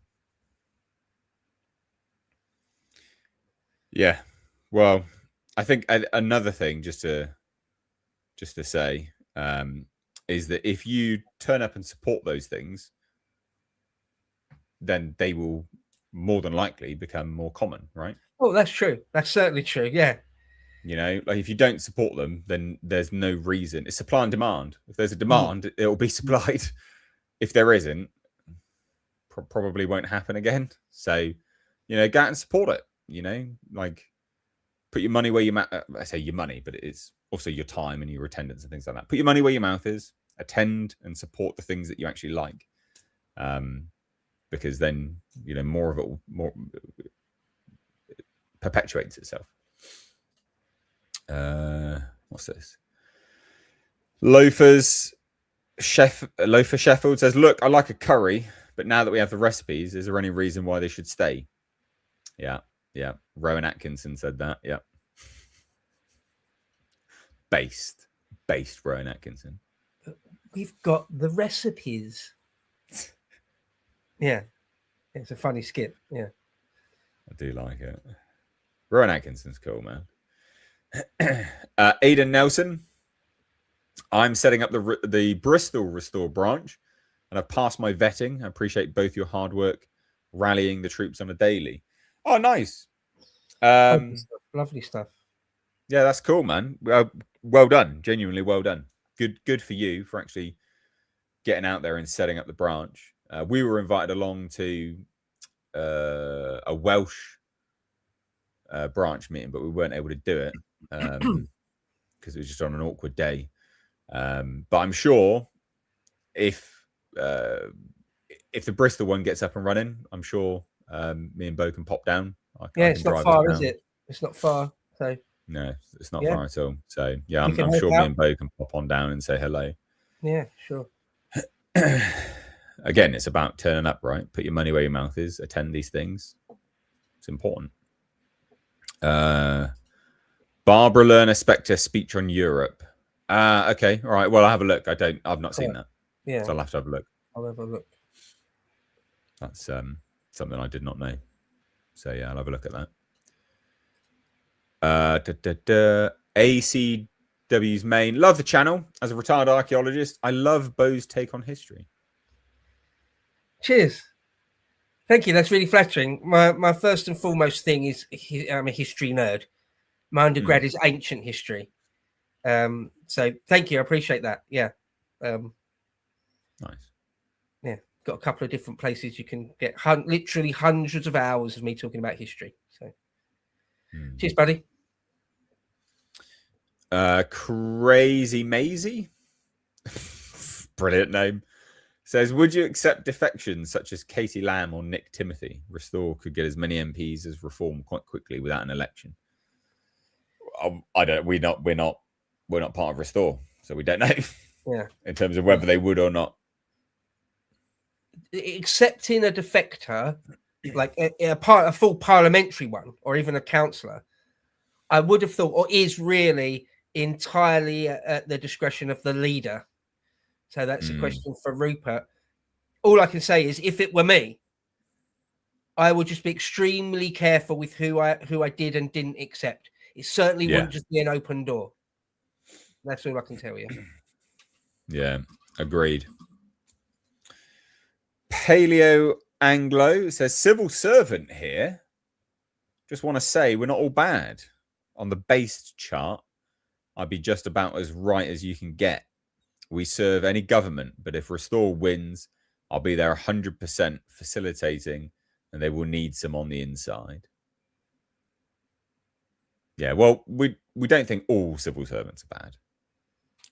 Yeah. Well, I think another thing just to say is that if you turn up and support those things, then they will more than likely become more common, right? Oh, that's true. That's certainly true. Yeah. You know, like if you don't support them, then there's no reason. It's supply and demand. If there's a demand, it will be supplied. If there isn't, probably won't happen again. So, you know, go out and support it. You know, like put your money where your mouth. I say your money, but it's also your time and your attendance and things like that. Put your money where your mouth is. Attend and support the things that you actually like, because then you know more of it more perpetuates itself. What's this? Loafer Sheffield says, look, I like a curry, but now that we have the recipes, is there any reason why they should stay? Yeah. Rowan Atkinson said that. Yeah. Based Rowan Atkinson. We've got the recipes. Yeah. It's a funny skit. Yeah. I do like it. Rowan Atkinson's cool, man. Aidan Nelson, I'm setting up the Bristol Restore branch and I've passed my vetting. I appreciate both your hard work rallying the troops on a daily. Oh, nice. Lovely stuff. Yeah, that's cool, man. Well done. Genuinely well done. Good for you for actually getting out there and setting up the branch. We were invited along to a Welsh branch meeting, but we weren't able to do it because it was just on an awkward day. But I'm sure if the Bristol one gets up and running, I'm sure me and Bo can pop down. Yeah, it's not far, is it? It's not far. So no, it's not Yeah. far at all. So yeah, We I'm can sure help me and Bo can pop on down and say hello. yeah, sure. Again, it's about turning up, right? Put your money where your mouth is. Attend these things. It's important. Barbara Lerner Spectre speech on Europe. Okay, all right. Well, I'll have a look. I've not seen that. Yeah, So I'll have to have a look. I'll have a look. That's something I did not know. So yeah, I'll have a look at that. ACW's main. Love the channel. As a retired archaeologist, I love Bo's take on history. Cheers. Thank you. That's really flattering. My first and foremost thing is I'm a history nerd. My undergrad is ancient history. So thank you. I appreciate that. Yeah. Nice. Yeah. Got a couple of different places you can get literally hundreds of hours of me talking about history. So cheers, buddy. Crazy Maisie. Brilliant name. Says, would you accept defections such as Katie Lamb or Nick Timothy? Restore could get as many MPs as Reform quite quickly without an election. I don't. We're not part of Restore, so we don't know. Yeah. In terms of whether they would or not. Accepting a defector, like a full parliamentary one, or even a councillor, I would have thought, or is really entirely at the discretion of the leader. So that's a question for Rupert. All I can say is, if it were me, I would just be extremely careful with who I did and didn't accept. It certainly wouldn't just be an open door. That's all I can tell you. Yeah, agreed. Paleo Anglo says, civil servant here. Just want to say we're not all bad. On the based chart, I'd be just about as right as you can get. We serve any government, but if Restore wins, I'll be there 100% facilitating, and they will need some on the inside. Yeah, well, we don't think all civil servants are bad.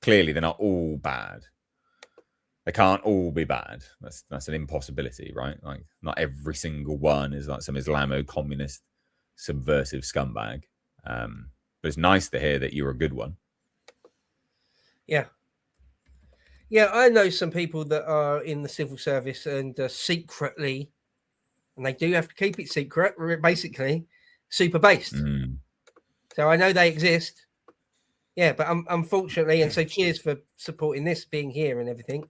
Clearly, they're not all bad. They can't all be bad. That's an impossibility, right? Like, not every single one is like some Islamo-communist subversive scumbag. But it's nice to hear that you're a good one. Yeah. Yeah, I know some people that are in the civil service and secretly, and they do have to keep it secret, basically, super based. So I know they exist. Yeah, but unfortunately, and so cheers for supporting this, being here and everything.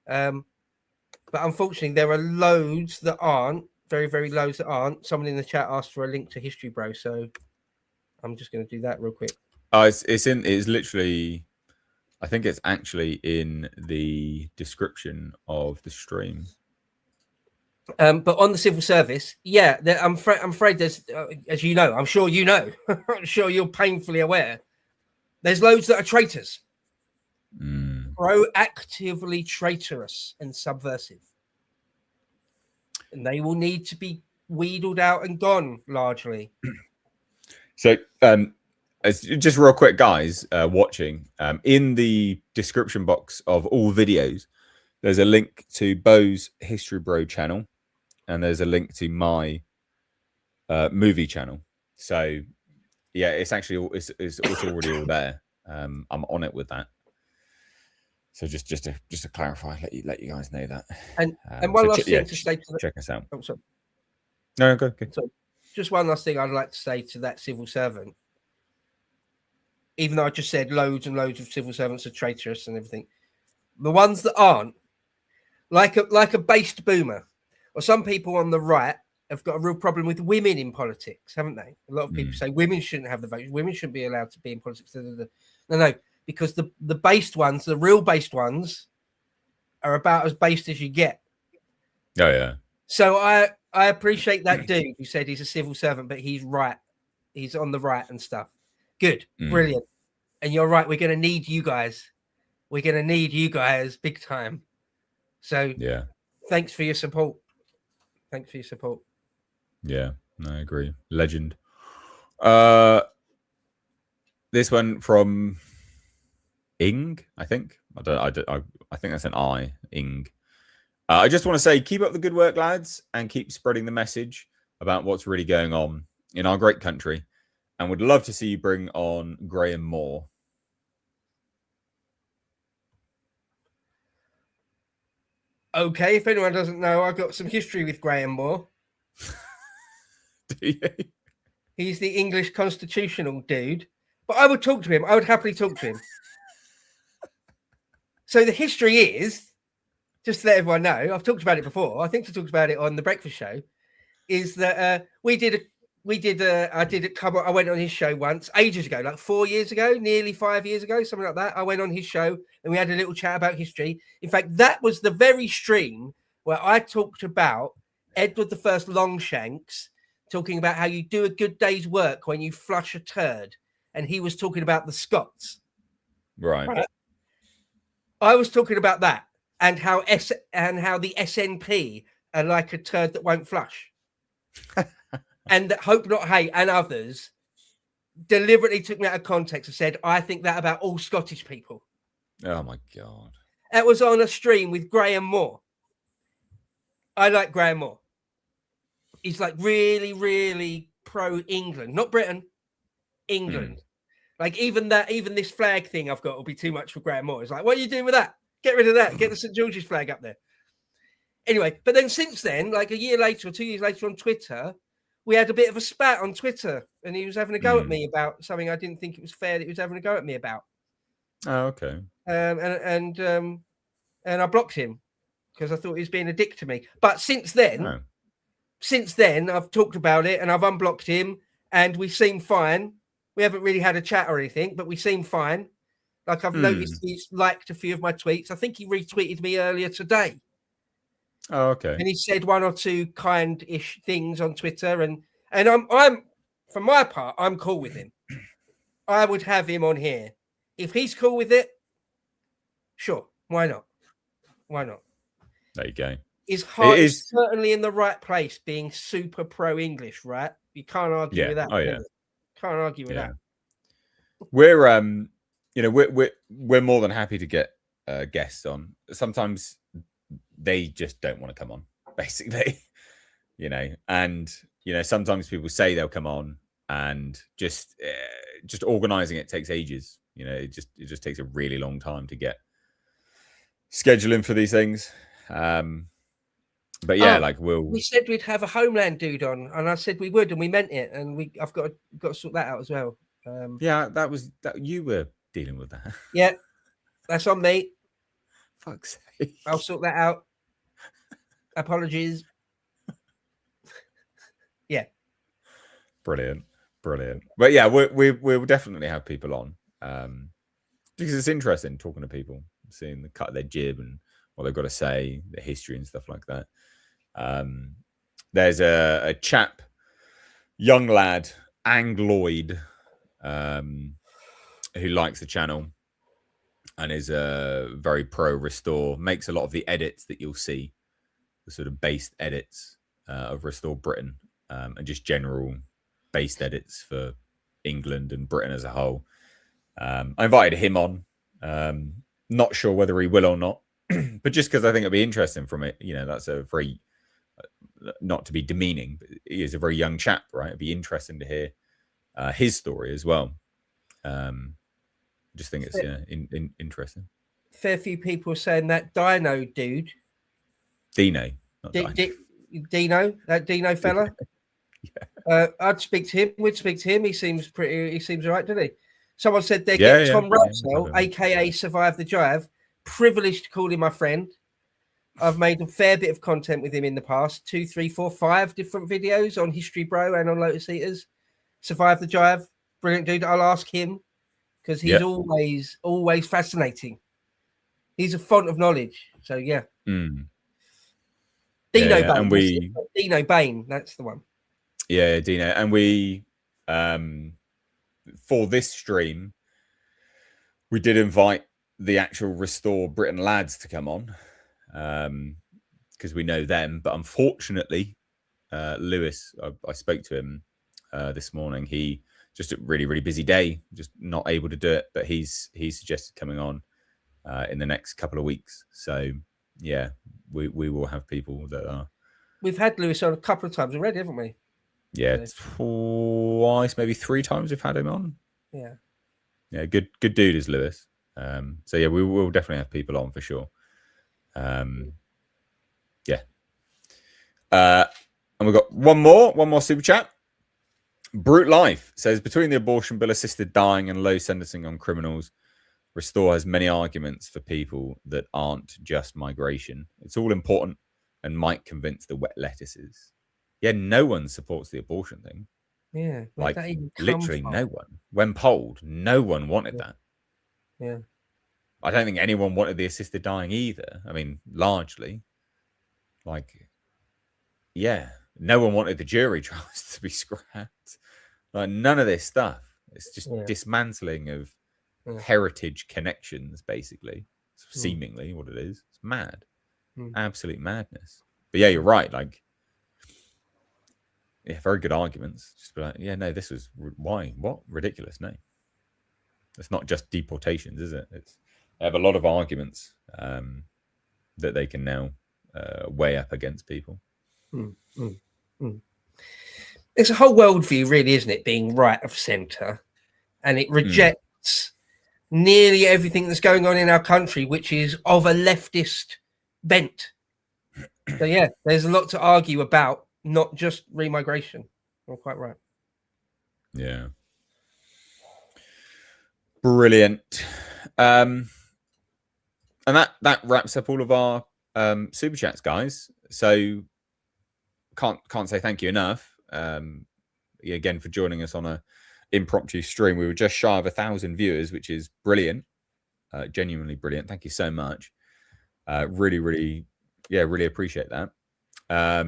But unfortunately, there are loads that aren't, very, very loads that aren't. Someone in the chat asked for a link to History Bro, so I'm just going to do that real quick. It's literally, I think it's actually in the description of the stream. But on the civil service, yeah, I'm afraid there's, as you know, I'm sure you know, I'm sure you're painfully aware, there's loads that are traitors. Proactively traitorous and subversive. And they will need to be wheedled out and gone, largely. So, just real quick, guys, watching, in the description box of all videos, there's a link to Bo's History Bro channel, and there's a link to my movie channel. So, yeah, it's actually it's already all there. I'm on it with that. So just to clarify, let you guys know that. And one last thing to say to check us out. Oh, sorry. No, go. So just one last thing I'd like to say to that civil servant. Even though I just said loads and loads of civil servants are traitorous and everything, the ones that aren't, like a based boomer, or some people on the right have got a real problem with women in politics, haven't they? A lot of people say women shouldn't have the vote, women shouldn't be allowed to be in politics. No, because the based ones, the real based ones, are about as based as you get. Oh yeah. So I appreciate that dude who said he's a civil servant, but he's right. He's on the right and stuff. Good, brilliant. And you're right. We're going to need you guys. We're going to need you guys big time. So yeah, thanks for your support. Thanks for your support. Yeah, I agree. Legend. This one from Ing, I think. I think that's an I, Ing. I just want to say, keep up the good work, lads, and keep spreading the message about what's really going on in our great country. And would love to see you bring on Graham Moore. Okay, if anyone doesn't know, I've got some history with Graham Moore. Do you? He's the English constitutional dude. But I would talk to him. I would happily talk to him. So the history is, just to let everyone know, I've talked about it before. I think I talked about it on the Breakfast Show. Is that I went on his show once, ages ago, like 4 years ago, nearly 5 years ago, something like that. I went on his show and we had a little chat about history. In fact, that was the very stream where I talked about Edward I Longshanks, talking about how you do a good day's work when you flush a turd. And he was talking about the Scots. Right. I was talking about that and how the SNP are like a turd that won't flush. And that Hope Not Hate and others deliberately took me out of context and said, I think that about all Scottish people. Oh, my God. That was on a stream with Graham Moore. I like Graham Moore. He's like really, really pro-England. Not Britain, England. Like even this flag thing I've got will be too much for Graham Moore. It's like, what are you doing with that? Get rid of that. Get the St. George's flag up there. Anyway, but then since then, like a year later or 2 years later on Twitter, we had a bit of a spat on Twitter, and he was having a go at me about something I didn't think it was fair that he was having a go at me about. Oh, okay. And I blocked him because I thought he was being a dick to me. But since then, I've talked about it and I've unblocked him, and we seem fine. We haven't really had a chat or anything, but we seem fine. Like I've noticed he's liked a few of my tweets. I think he retweeted me earlier today. Oh, okay. And he said one or two kind-ish things on Twitter, and I'm for my part, I'm cool with him. I would have him on here if he's cool with it. Sure, why not? Why not? There you go. His heart is certainly in the right place, being super pro-English, right? You can't argue with that. Oh yeah, can't argue with that. We're we're more than happy to get guests on. Sometimes they just don't want to come on, basically, and sometimes people say they'll come on, and just organizing it takes ages. It just takes a really long time to get scheduling for these things. But yeah, we said we'd have a Homeland dude on, and I said we would, and we meant it, and I've got to sort that out as well. That was you were dealing with that. Yeah, that's on me. Fuck's sake. I'll sort that out. Apologies. Yeah. Brilliant. But yeah, we'll definitely have people on because it's interesting talking to people, seeing the cut of their jib and what they've got to say, the history and stuff like that. There's a chap, young lad, Angloid, who likes the channel and is very pro Restore, makes a lot of the edits that you'll see, the sort of based edits of Restore Britain, and just general based edits for England and Britain as a whole. I invited him on. Not sure whether he will or not, but just because I think it'll be interesting from it. That's a very, not to be demeaning, but he is a very young chap, right? It'd be interesting to hear his story as well. Just think it's interesting. Fair few people saying that Dino dude. Dino. Not Dino, that Dino fella. Yeah. I'd speak to him. We'd speak to him. He seems all right, doesn't he? Someone said they get Tom Russell, aka Survive the Drive. Privileged to call him my friend. I've made a fair bit of content with him in the past. 2, 3, 4, 5 different videos on History Bro and on Lotus Eaters. Survive the Drive. Brilliant dude. I'll ask him because he's always fascinating. He's a font of knowledge. So yeah. Dino Bain. Dino Bain, that's the one. Yeah, Dino. And we for this stream, we did invite the actual Restore Britain lads to come on. Because we know them, but unfortunately, Lewis, I spoke to him this morning. He just a really, really busy day, just not able to do it, but he's suggested coming on in the next couple of weeks. So yeah, we will have people that are. We've had Lewis on a couple of times already, haven't we? Yeah, twice, maybe 3 times we've had him on. Yeah. Yeah, good dude is Lewis. So yeah, we will definitely have people on for sure. Yeah. And we've got one more super chat. Brute Life says, between the abortion bill, assisted dying, and low sentencing on criminals, Restore has many arguments for people that aren't just migration. It's all important and might convince the wet lettuces. Yeah, no one supports the abortion thing. Yeah. Like, literally no one. When polled, no one wanted that. Yeah. I don't think anyone wanted the assisted dying either. I mean, largely. Like, yeah, no one wanted the jury trials to be scrapped. Like, none of this stuff. It's just dismantling of heritage connections, basically. Seemingly what it is. It's mad. Absolute madness. But yeah, you're right. Like, yeah, very good arguments. Just be like, yeah, no, this was why? What? Ridiculous. No. It's not just deportations, is it? They have a lot of arguments that they can now weigh up against people. It's a whole worldview, really, isn't it? Being right of centre, and it rejects nearly everything that's going on in our country, which is of a leftist bent. So yeah, there's a lot to argue about, not just remigration. You're quite right. Yeah. Brilliant. And that wraps up all of our super chats, guys. So can't say thank you enough. Again, for joining us on a impromptu stream. We were just shy of 1,000 viewers, which is brilliant. Genuinely brilliant. Thank you so much. Really, really, really appreciate that. I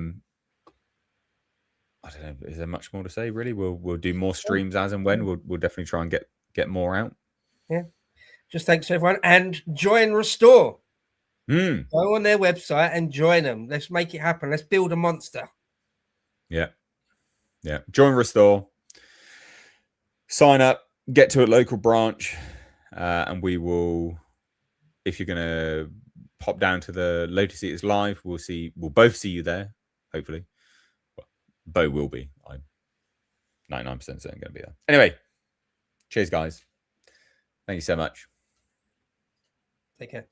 don't know. Is there much more to say? Really, we'll do more streams as and when. We'll definitely try and get more out. Yeah. Just thanks to everyone, and join Restore. Go on their website and join them. Let's make it happen. Let's build a monster. Yeah. Join Restore. Sign up. Get to a local branch, and we will. If you're gonna pop down to the Lotus Eaters live, we'll both see you there. Hopefully, Bo will be. I'm 99% certain going to be there. Anyway, cheers, guys. Thank you so much. Take care.